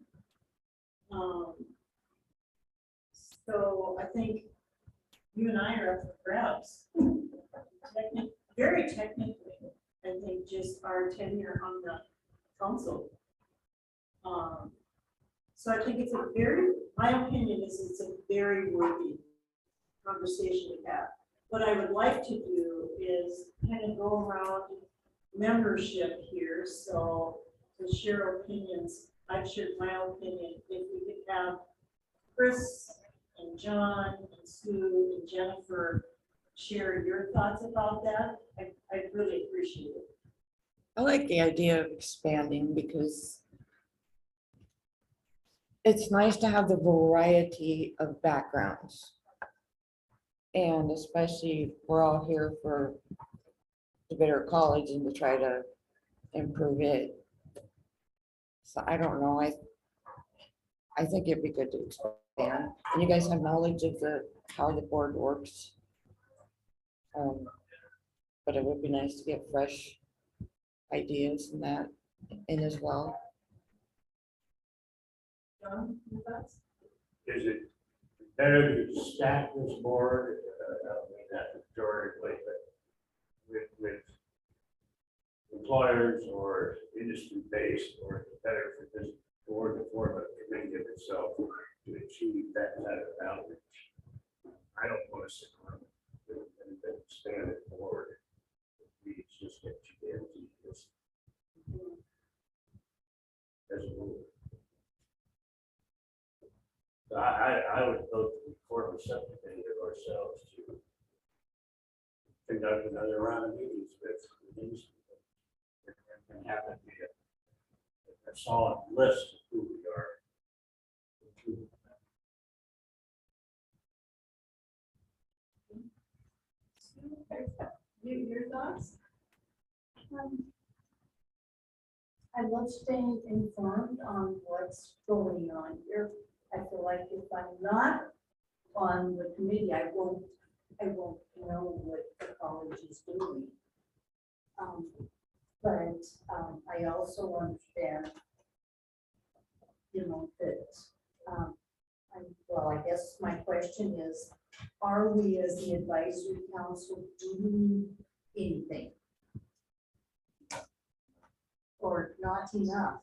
Speaker 4: So I think you and I are up for grabs. Very technically, I think just our tenure on the council. So I think it's my opinion is it's a very worthy conversation to have. What I would like to do is kind of go around membership here, so to share opinions. I've shared my opinion. If we could have Chris and John and Sue and Jennifer share your thoughts about that, I'd really appreciate it.
Speaker 6: I like the idea of expanding because it's nice to have the variety of backgrounds. And especially we're all here for the Bitterroot College and to try to improve it. So I don't know, I think it'd be good to expand. And you guys have knowledge of how the board works. But it would be nice to get fresh ideas and that in as well.
Speaker 4: John, your thoughts?
Speaker 8: Is it better to stack this board? I don't mean that pejoratively, but with employers or industry-based, or is it better for this board to form a committee of itself to achieve that kind of outreach? I don't want to sit around and expand it forward. It's just get you there to this as a rule. So I would vote to form a subcommittee of ourselves to conduct another round of meetings with these and have it be a solid list of who we are.
Speaker 4: Your thoughts?
Speaker 2: I love staying informed on what's going on here. I feel like if I'm not on the committee, I won't know what the college is doing. But I also understand, that, I guess my question is, are we as the advisory council doing anything? Or not enough?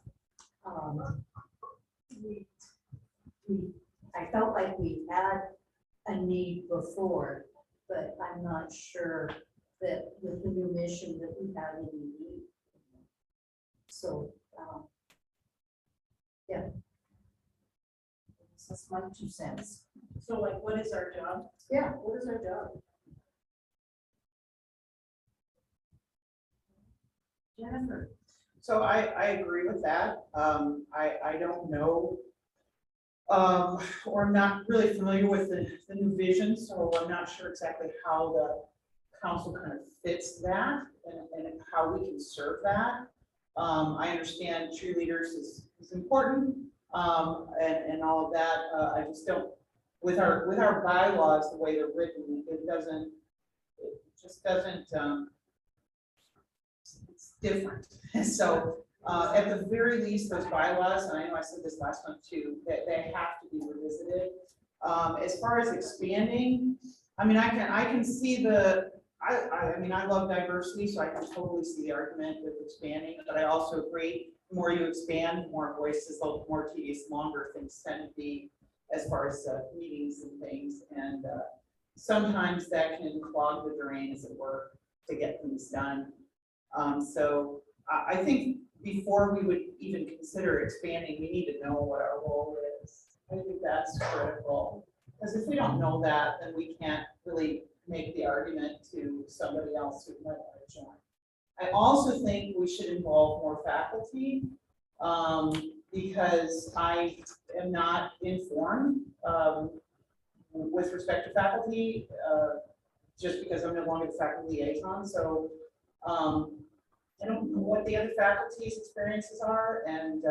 Speaker 2: I felt like we had a need before, but I'm not sure that with the new mission that we have any need. So, yeah. That's my 2 cents.
Speaker 4: So like, what is our job?
Speaker 2: Yeah, what is our job?
Speaker 4: Jennifer?
Speaker 10: So I agree with that. I don't know. Or I'm not really familiar with the new vision, so I'm not sure exactly how the council kind of fits that and how we can serve that. I understand cheerleaders is important, and all of that. I just don't, with our bylaws, the way they're written, it just doesn't, it's different. So at the very least, those bylaws, and I know I said this last month too, that they have to be revisited. As far as expanding, I mean, I can see I mean, I love diversity, so I can totally see the argument with expanding, but I also agree, the more you expand, more voices, the more tedious, longer things tend to be as far as meetings and things. And sometimes that can clog the drain, as it were, to get things done. So I think before we would even consider expanding, we need to know what our role is. I think that's critical, because if we don't know that, then we can't really make the argument to somebody else who might want to join. I also think we should involve more faculty, because I am not informed with respect to faculty, just because I'm no longer the faculty liaison. So I don't know what the other faculty's experiences are, and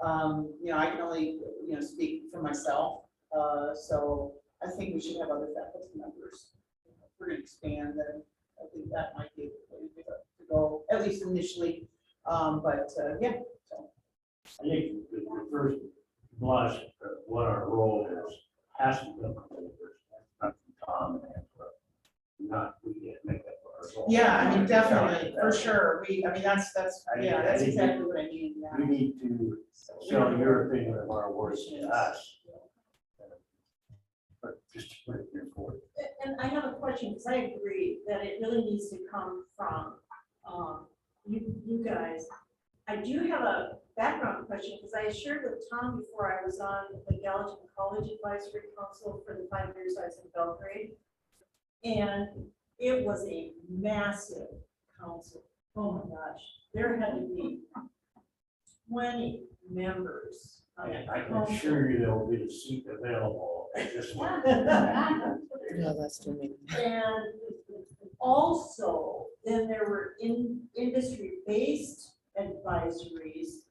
Speaker 10: I can only speak for myself. So I think we should have other faculty members. If we're going to expand, then I think that might be a way to go, at least initially, Yeah, so.
Speaker 8: I think the first blush of what our role is, has to come from the person, not from Tom and Angela. Not, we can't make that our role.
Speaker 10: Yeah, I mean, definitely, for sure. I mean, that's, yeah,
Speaker 8: I
Speaker 10: that's
Speaker 8: think
Speaker 10: exactly what I mean,
Speaker 8: We
Speaker 10: yeah.
Speaker 8: need to sell your opinion of our work to us. But just to put it here for you.
Speaker 4: And I have a question, because I agree that it really needs to come from, you guys. I do have a background question, because I shared with Tom before I was on the Gallatin College Advisory Council for the 5 years I was in Belgrade. And it was a massive council. Oh my gosh, there had to be 20 members. on that
Speaker 8: I can
Speaker 4: council.
Speaker 8: assure you there will be a seat available at this one.
Speaker 6: No, that's too many.
Speaker 4: And also, then there were industry-based advisories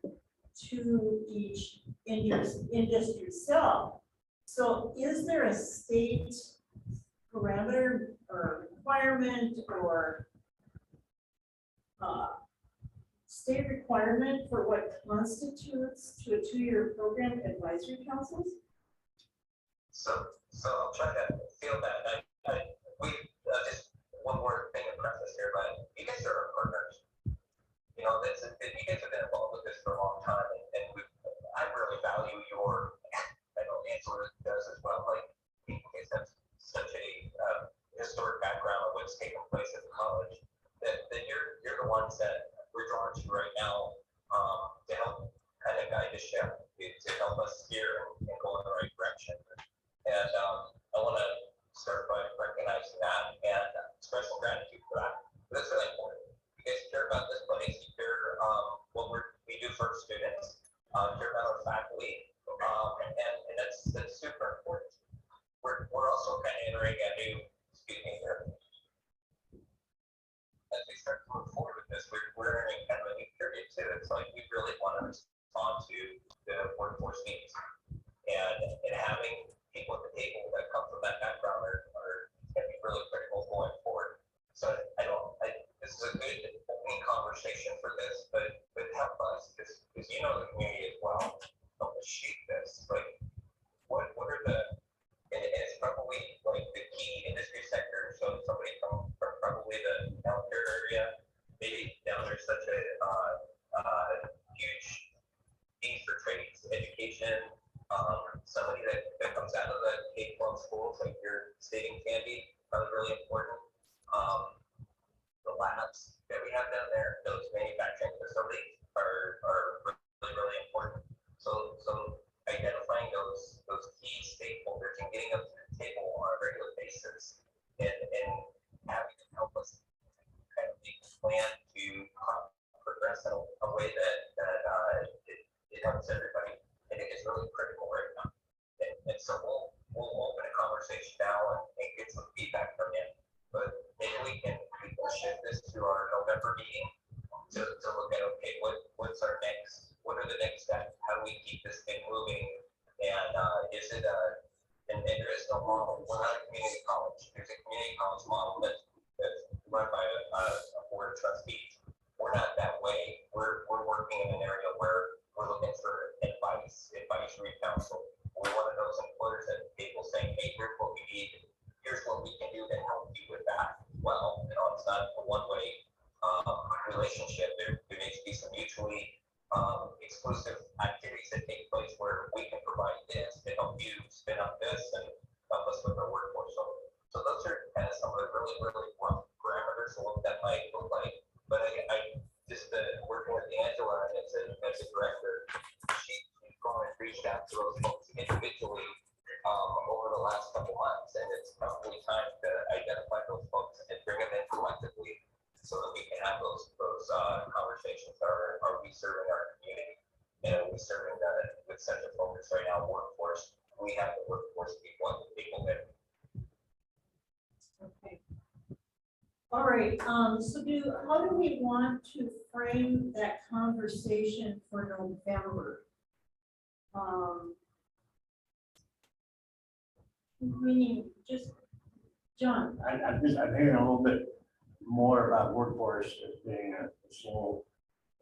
Speaker 4: to each industry cell. So is there a state parameter or requirement or state requirement for what constitutes to a 2-year program advisory councils?
Speaker 7: So I'll try to feel that. Just one more thing in preface here, but you guys are our partners. You know, you guys have been involved with this for a long time, and I really value your, I know Angela does as well, like, you guys have such a historic background of what's taken place at the college, that you're the ones that we're drawn to right now, to help kind of guide the ship, to help us steer and go in the right direction. And I want to start by recognizing that and special gratitude for that. But that's really important. You guys care about this place, you care what we do for our students, care about our faculty, and that's super important. We're also kind of entering a new, excuse me here, as we start to move forward with this, we're entering kind of a new period too. It's like we really want to respond to the workforce needs, and having people at the table that come from that background are going to be really critical going forward. So this is a good opening conversation for this, but help us, because you know the community as well, help us shape this. Like, what are and it's probably like the key industry sector. So somebody from probably the healthcare area, maybe down there's such a huge need for trades, education. Somebody that comes out of the K-12 schools, like you're stating, Candy, probably really important. The labs that we have down there, those manufacturing facilities are really, really important. So identifying those key stakeholders and getting them to the table on a regular basis and having them help us kind of make a plan to progress in a way that it helps everybody. I think it's really critical right now. And so we'll open a conversation now and get some feedback from you. But maybe we can shift this to our November meeting to look at, okay, what are the next steps? How do we keep this thing moving? And is it and there is no model. We're not a community college. There's a community college model that's run by a board of trustees. We're not that way. We're working in an area where we're looking for advisory council. We're one of those employers at the table saying, hey, here's what we need. Here's what we can do to help you with that. Well, you know, it's not a one-way relationship. There needs to be some mutually exclusive activities that take place where we can provide this to help you spin up this and help us with our workforce. So those are kind of some of the really, really rough parameters of what that might look like. But I just working with Angela and as a director, she's gone and reached out to those folks individually over the last couple months, and it's probably time to identify those folks and bring them in collectively so that we can have those conversations. Are we serving our community? And are we serving with such a focus right now, workforce? We have the workforce people and the people there.
Speaker 4: Okay. All right, so how do we want to frame that conversation for November? Meaning, just, John,
Speaker 8: I'm hearing a little bit more about workforce as being a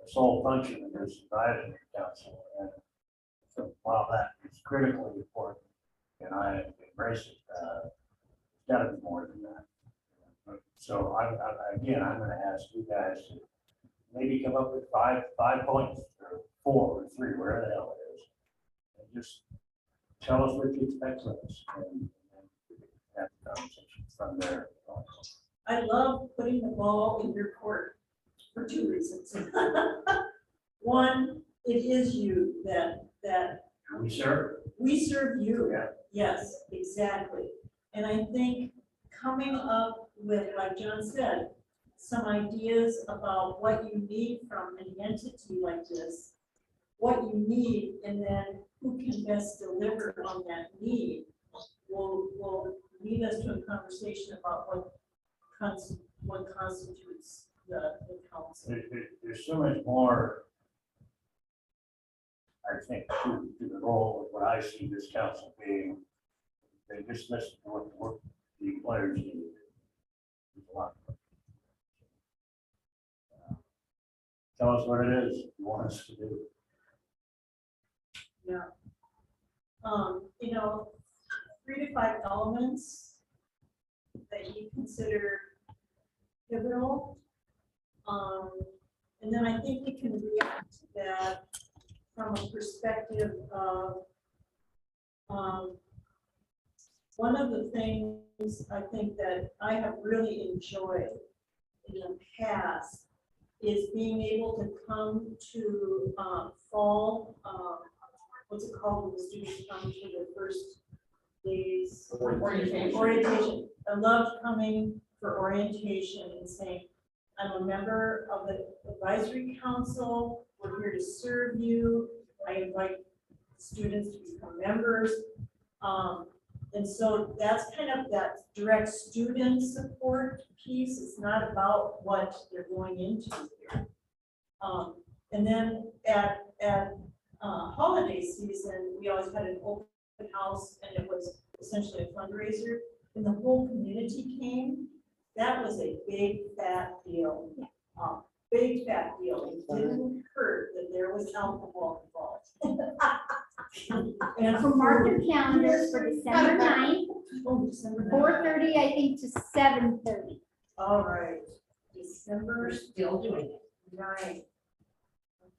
Speaker 8: sole function of this advisory council. And so while that is critically important, and I embrace it, it's gotta be more than that. So again, I'm gonna ask you guys to maybe come up with five points, or 4 or 3, wherever the hell it is. And just tell us what you expect from us, and have the conversation from there.
Speaker 4: I love putting the ball in your court for 2 reasons. One, it is you that
Speaker 8: We serve.
Speaker 4: we serve you.
Speaker 8: Yeah.
Speaker 4: Yes, exactly. And I think coming up with, like John said, some ideas about what you need from an entity like this, what you need, and then who can best deliver on that need will lead us to a conversation about what constitutes the council.
Speaker 8: There's so much more, I think, to the role of what I see this council being. They just listen to what the employers need. There's a lot. Tell us what it is you want us to do.
Speaker 4: Yeah. 3 to 5 elements that you consider pivotal. And then I think we can react to that from a perspective of, one of the things I think that I have really enjoyed in the past is being able to come to fall, what's it called, when the students come to the first days? Orientation. I love coming for orientation and saying, I'm a member of the advisory council, we're here to serve you. I invite students to become members. And so that's kind of that direct student support piece. It's not about what they're going into here. And then at holiday season, we always had an open house, and it was essentially a fundraiser, and the whole community came. That was a big fat deal. Big fat deal. It didn't hurt that there was alcohol involved. And
Speaker 1: So mark your calendars for December 9th,
Speaker 4: December
Speaker 1: 4:30, I think, to 7:30.
Speaker 4: All right, December
Speaker 9: We're still doing it.
Speaker 4: 9th.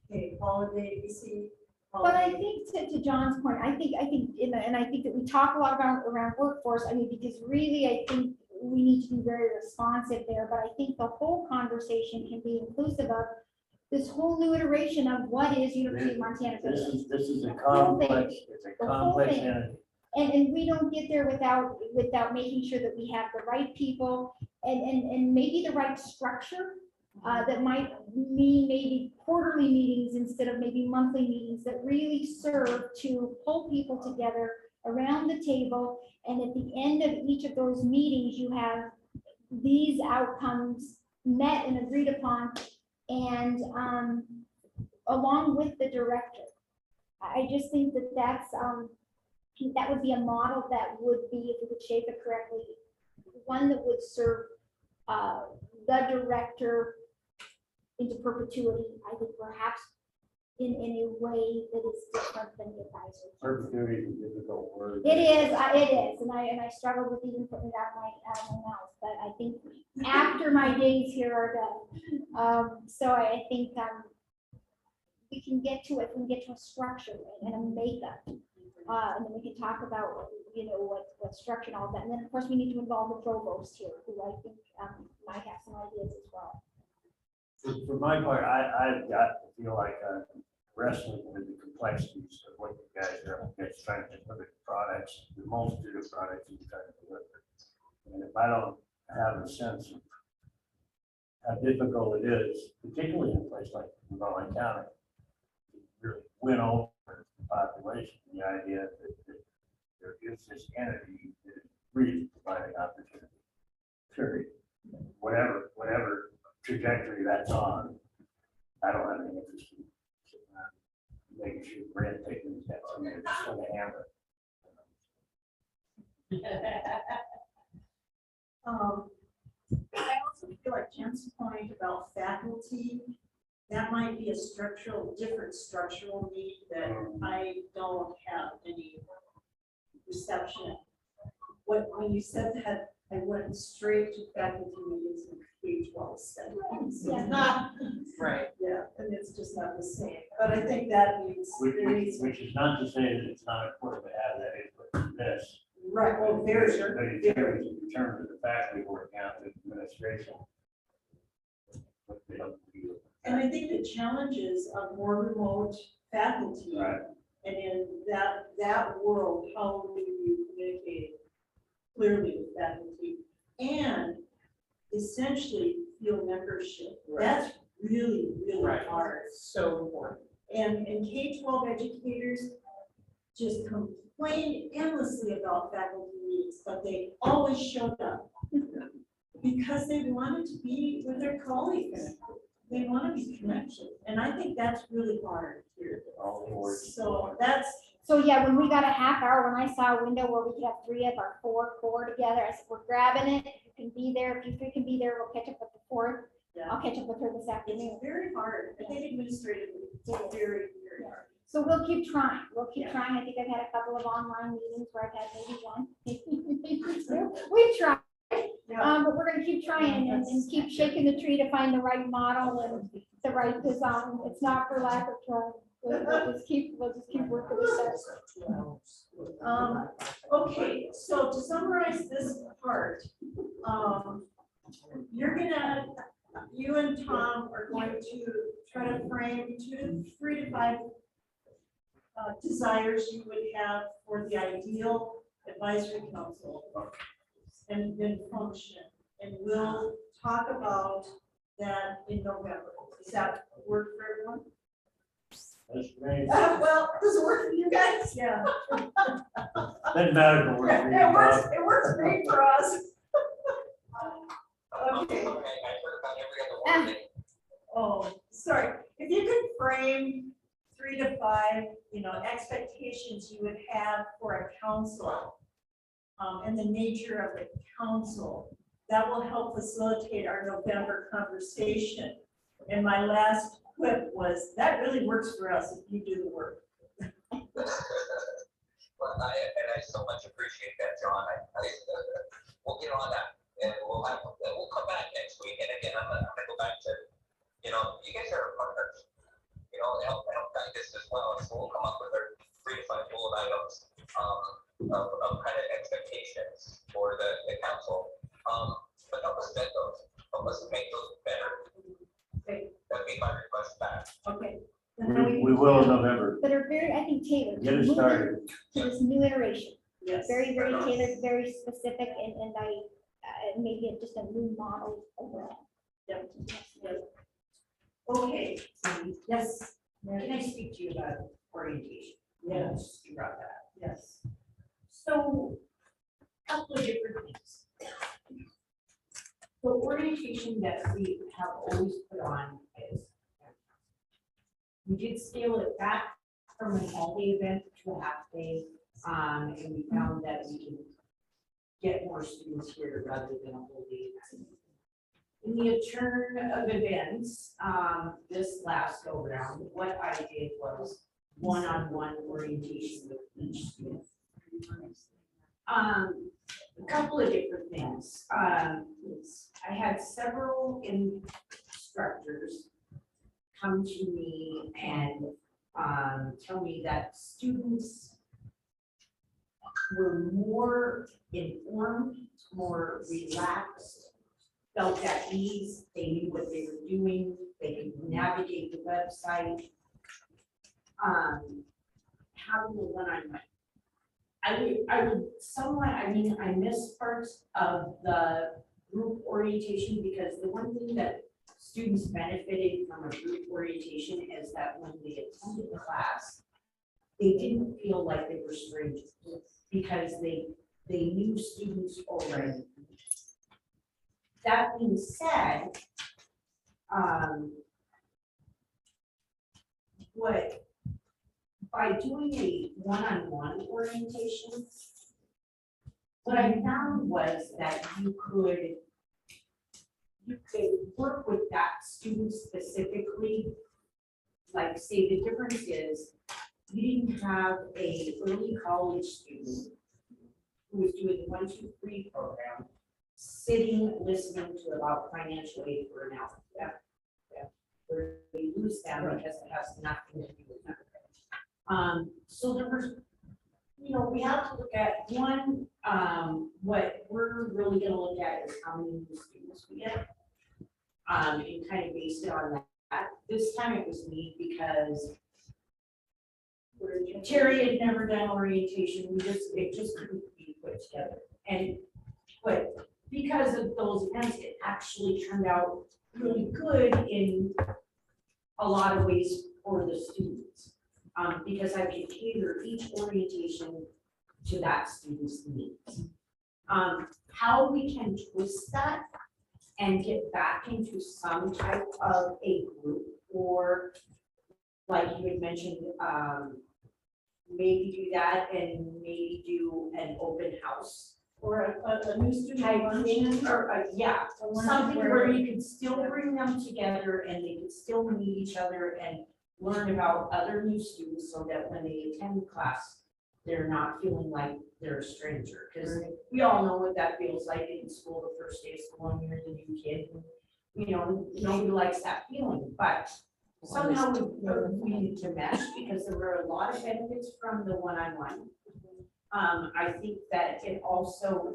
Speaker 4: Okay, holiday, BC.
Speaker 1: But I think to John's point, I think, and I think that we talk a lot about around workforce, I mean, because really, I think we need to be very responsive there, but I think the whole conversation can be inclusive of this whole new iteration of what is University of Montana.
Speaker 8: This is a
Speaker 1: whole thing.
Speaker 8: complex, it's a
Speaker 1: The whole
Speaker 8: complex
Speaker 1: thing.
Speaker 8: entity.
Speaker 1: And we don't get there without making sure that we have the right people and maybe the right structure. That might mean maybe quarterly meetings instead of maybe monthly meetings that really serve to pull people together around the table. And at the end of each of those meetings, you have these outcomes met and agreed upon, and along with the director. I just think that that would be a model that would be, if we could shape it correctly, one that would serve the director into perpetuity. I think perhaps in a way that is different than the advisory.
Speaker 8: Perpetuity is a difficult word.
Speaker 1: It is, and I struggled with even putting it out of my mouth, but I think after my days here are done. So I think we can get to it, we can get to a structure and a makeup. And then we can talk about, what structure and all that. And then, of course, we need to involve the provost here, who I think might have some ideas as well.
Speaker 8: For my part, I've got to feel like I'm wrestling with the complexities of what you guys are up against, trying to look at products, the multitude of products you try to deliver. And if I don't have a sense of how difficult it is, particularly in a place like Raleigh County, to really win over the population, the idea that there is this entity that is really providing opportunity, period. Whatever trajectory that's on, I don't have any interest in making sure Brand Pickens got somebody that's going to hammer it.
Speaker 4: I also feel like Jen's point about faculty that might be a different structural need that I don't have any reception. When you said that, I went straight to faculty meetings and K-12 studies.
Speaker 1: Yeah.
Speaker 10: Right.
Speaker 4: Yeah, and it's just not the same, but I think that needs, there needs.
Speaker 8: Which is not to say that it's not important to have that input in this.
Speaker 4: Right, well, very sure.
Speaker 8: But in terms of the faculty working out the administration. what they don't do.
Speaker 4: And I think the challenges of more remote faculty.
Speaker 8: Right.
Speaker 4: And in that world, how do you communicate clearly with faculty and essentially field membership?
Speaker 10: Right.
Speaker 4: That's really, really
Speaker 10: Right.
Speaker 4: hard.
Speaker 10: So important.
Speaker 4: And K-12 educators just complain endlessly about faculty meetings, but they always showed up. Because they wanted to be with their colleagues. They want to be connected. And I think that's really hard here.
Speaker 8: All the words.
Speaker 4: So that's,
Speaker 1: So yeah, when we got a half hour, when I saw a window where we could have 3 of our 4 core together, I said, we're grabbing it. You can be there. If you 3 can be there, we'll catch up with the 4th.
Speaker 4: yeah,
Speaker 1: I'll catch up with her this
Speaker 4: it's
Speaker 1: afternoon.
Speaker 4: very hard. I think administratively, it's very, very hard.
Speaker 1: So we'll keep trying. We'll keep
Speaker 4: Yeah.
Speaker 1: trying. I think I've had a couple of online meetings where I've had maybe 1, maybe 2. We've tried. But we're gonna keep trying and keep shaking the tree to find the right model and the right design. It's not for lack of trying. We'll just keep working with that.
Speaker 4: Okay, so to summarize this part, you and Tom are going to try to frame 3 to 5 desires you would have for the ideal advisory council and then function. And we'll talk about that in November. Does that work for everyone?
Speaker 8: That's great.
Speaker 4: Well, does it work for you guys? Yeah.
Speaker 8: Doesn't matter if it works for you, Bob.
Speaker 4: It works great for us. Okay.
Speaker 7: I heard about every other one.
Speaker 4: Oh, sorry. If you could frame 3 to 5, expectations you would have for a council, and the nature of the council, that will help facilitate our November conversation. And my last quip was, that really works for us if you do the work.
Speaker 7: Well, I so much appreciate that, John. We'll get on that, and we'll come back next week. And again, I'm gonna go back to, you guys are our partners. Help guide this as well. So we'll come up with our 3 to 5 bullet items of kind of expectations for the council. But help us vet those. Help us make those better.
Speaker 4: Okay.
Speaker 7: That'd be my request back.
Speaker 4: Okay.
Speaker 8: We will in November.
Speaker 1: That are very, I think, tailored.
Speaker 8: Get it
Speaker 1: Moving
Speaker 8: started.
Speaker 1: To this new iteration.
Speaker 4: Yes.
Speaker 1: Very, very tailored, very specific, and I, maybe just a new model overall.
Speaker 4: Yep. Okay, yes,
Speaker 9: Can I speak to you about orientation?
Speaker 4: yes,
Speaker 9: You brought that up.
Speaker 4: yes.
Speaker 9: So, a couple of different things. The orientation that we have always put on is, we did scale it back from an all-day event to a half-day, and we found that we can get more students here rather than a whole day event. In the turn of events, this last go round, what I did was one-on-one orientation with each student. A couple of different things. I had several instructors come to me and tell me that students were more informed, more relaxed, felt at ease, they knew what they were doing, they could navigate the website. How do we one-on-one? I would somewhat, I missed parts of the group orientation because the one thing that students benefited from a group orientation is that when they attended the class, they didn't feel like they were strangers because they knew students already. That being said, by doing a one-on-one orientation, what I found was that you could work with that student-specific historically, like say the difference is you didn't have a early college student who was doing the 1, 2, 3 program, sitting, listening to about financial aid for an hour. Yeah. Where we lose them because it has nothing to do with that. So there was, you know, we have to look at one, what we're really gonna look at is how many new students we get. And kind of based it on that. This time it was me because Terry had never done orientation, it just couldn't be put together. But because of those events, it actually turned out really good in a lot of ways for the students. Because I could cater each orientation to that student's needs. How we can twist that and get back into some type of a group, or like you had mentioned, maybe do that and maybe do an open house.
Speaker 4: Or a new student
Speaker 9: Type
Speaker 4: luncheon.
Speaker 9: thing, or, yeah,
Speaker 4: A lunch
Speaker 9: something
Speaker 4: where-
Speaker 9: where you could still bring them together and they could still meet each other and learn about other new students so that when they attend class, they're not feeling like they're a stranger. Because we all know what that feels like in school, the first day of school, and you're the new kid. And, you know, nobody likes that feeling, but somehow we need to mesh because there were a lot of benefits from the one-on-one. I think that it also,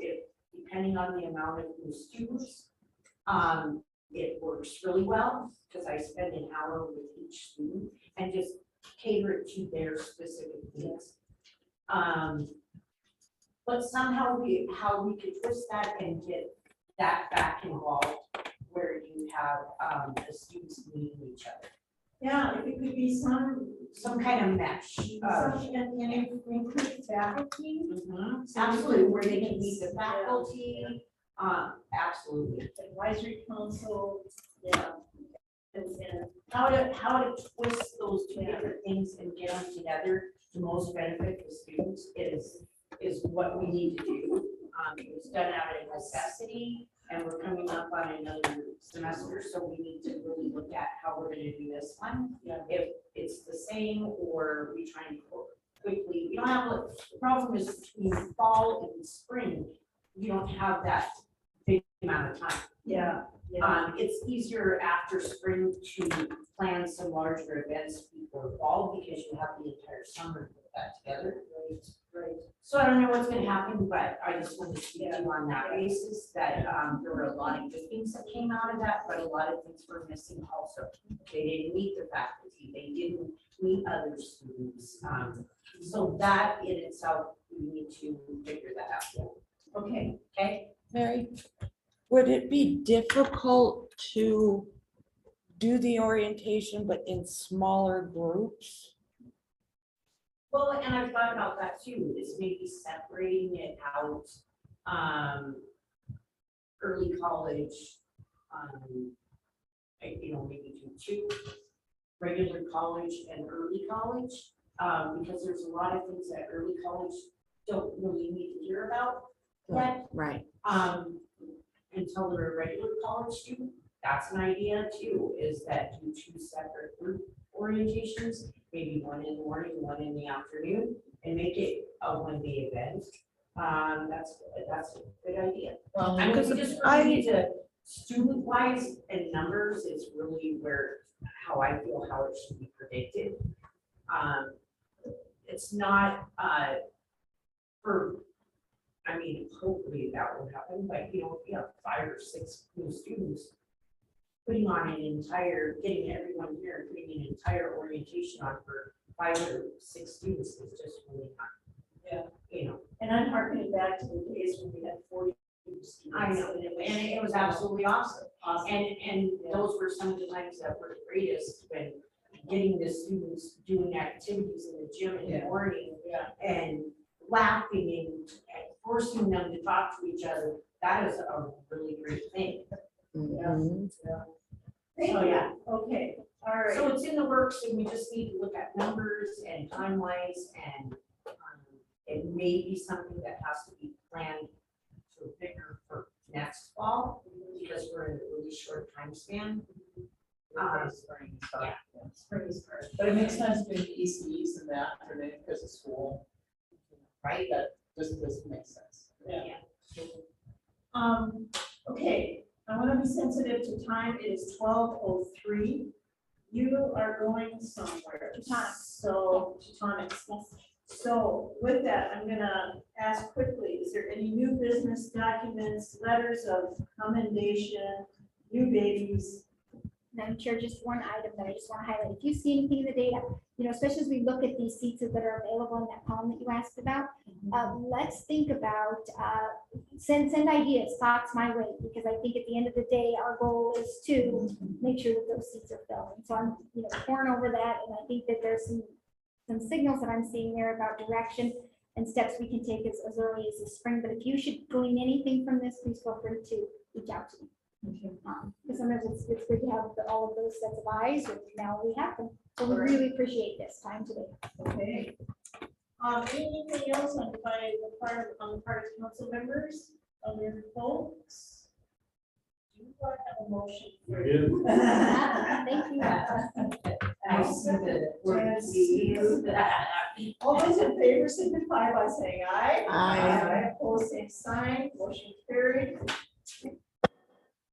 Speaker 9: depending on the amount of new students, it works really well because I spend an hour with each student and just cater it to their specific needs. But somehow how we could twist that and get that back involved where you have the students meeting each other.
Speaker 4: Yeah, if it could be
Speaker 9: Some kind of mesh.
Speaker 4: and include faculty.
Speaker 9: Absolutely, where they can meet the faculty, absolutely.
Speaker 4: Advisory council, yeah. And
Speaker 9: How to twist those two different things and get them together to most benefit the students is what we need to do. It was done out of necessity, and we're coming up on another semester, so we need to really look at how we're gonna do this one.
Speaker 4: Yeah.
Speaker 9: If it's the same, or we try and quickly, we don't have, the problem is between fall and spring, you don't have that big amount of time.
Speaker 4: yeah,
Speaker 9: It's easier after spring to plan some larger events before fall because you have the entire summer to put that together.
Speaker 4: right.
Speaker 9: So I don't know what's gonna happen, but I just wanted to speak to you on that basis, that there were a lot of good things that came out of that, but a lot of things were missing also. They didn't meet the faculty, they didn't meet other students. So that in itself, we need to figure that out.
Speaker 4: Okay,
Speaker 9: Okay?
Speaker 6: Mary, would it be difficult to do the orientation but in smaller groups?
Speaker 9: Well, and I've thought about that too, is maybe separating it out, early college, you know, maybe do 2, regular college and early college, because there's a lot of things that early college don't really need to hear about yet,
Speaker 6: Right.
Speaker 9: until they're a regular college student. That's an idea too, is that do 2 separate group orientations, maybe one in the morning, one in the afternoon, and make it a one-day event. That's a good idea.
Speaker 4: well,
Speaker 9: I mean,
Speaker 6: Because
Speaker 9: we just
Speaker 6: I-
Speaker 9: really need to, student-wise and numbers is really how I feel how it should be predicted. It's not, I mean, hopefully that will happen, but you know, if you have 5 or 6 new students, putting on getting everyone here, and putting an entire orientation on for 5 or 6 students is just really not.
Speaker 4: Yeah.
Speaker 9: You know,
Speaker 4: and I'm harkening back to the days when we had 40 students.
Speaker 9: I know, and it was absolutely awesome.
Speaker 4: Awesome.
Speaker 9: And those were some of the times that were greatest, when getting the students doing activities in the gym in the
Speaker 4: Yeah.
Speaker 9: morning
Speaker 4: Yeah.
Speaker 9: and laughing and forcing them to talk to each other. That is a really great thing.
Speaker 6: Mhm.
Speaker 4: Thank
Speaker 9: So,
Speaker 4: you.
Speaker 9: yeah.
Speaker 4: Okay, all right.
Speaker 9: So it's in the works, and we just need to look at numbers and timelines, and it may be something that has to be planned sort of bigger for next fall, because we're in a really short time span.
Speaker 10: Spring, so,
Speaker 9: yeah.
Speaker 10: yeah.
Speaker 4: Spring is hard.
Speaker 10: But it makes sense doing the ECEs in the afternoon because of school.
Speaker 9: Right.
Speaker 10: That just doesn't make sense.
Speaker 4: Okay, I want to be sensitive to time. It is 12:03. You are going somewhere. So, Tonics. So with that, I'm gonna ask quickly, is there any new business documents, letters of commendation, new babies?
Speaker 1: Madam Chair, just one item that I just want to highlight. If you see anything in the data, especially as we look at these seats that are available in that column that you asked about, let's think about, send ideas, thoughts my way, because I think at the end of the day, our goal is to make sure that those seats are filled. And so I'm, pouring over that, and I think that there's some signals that I'm seeing there about direction and steps we can take as early as the spring. But if you should glean anything from this, please feel free to reach out to me. Because sometimes it's good to have all of those sets of eyes, and now we have them. So we really appreciate this time today.
Speaker 4: Okay. Anything else on the part of council members, other folks? Do I have a motion?
Speaker 8: We do.
Speaker 1: Thank you.
Speaker 9: I see the word "please."
Speaker 4: All those in favor signify by saying aye.
Speaker 6: Aye.
Speaker 4: Opposed, same sign, motion carried.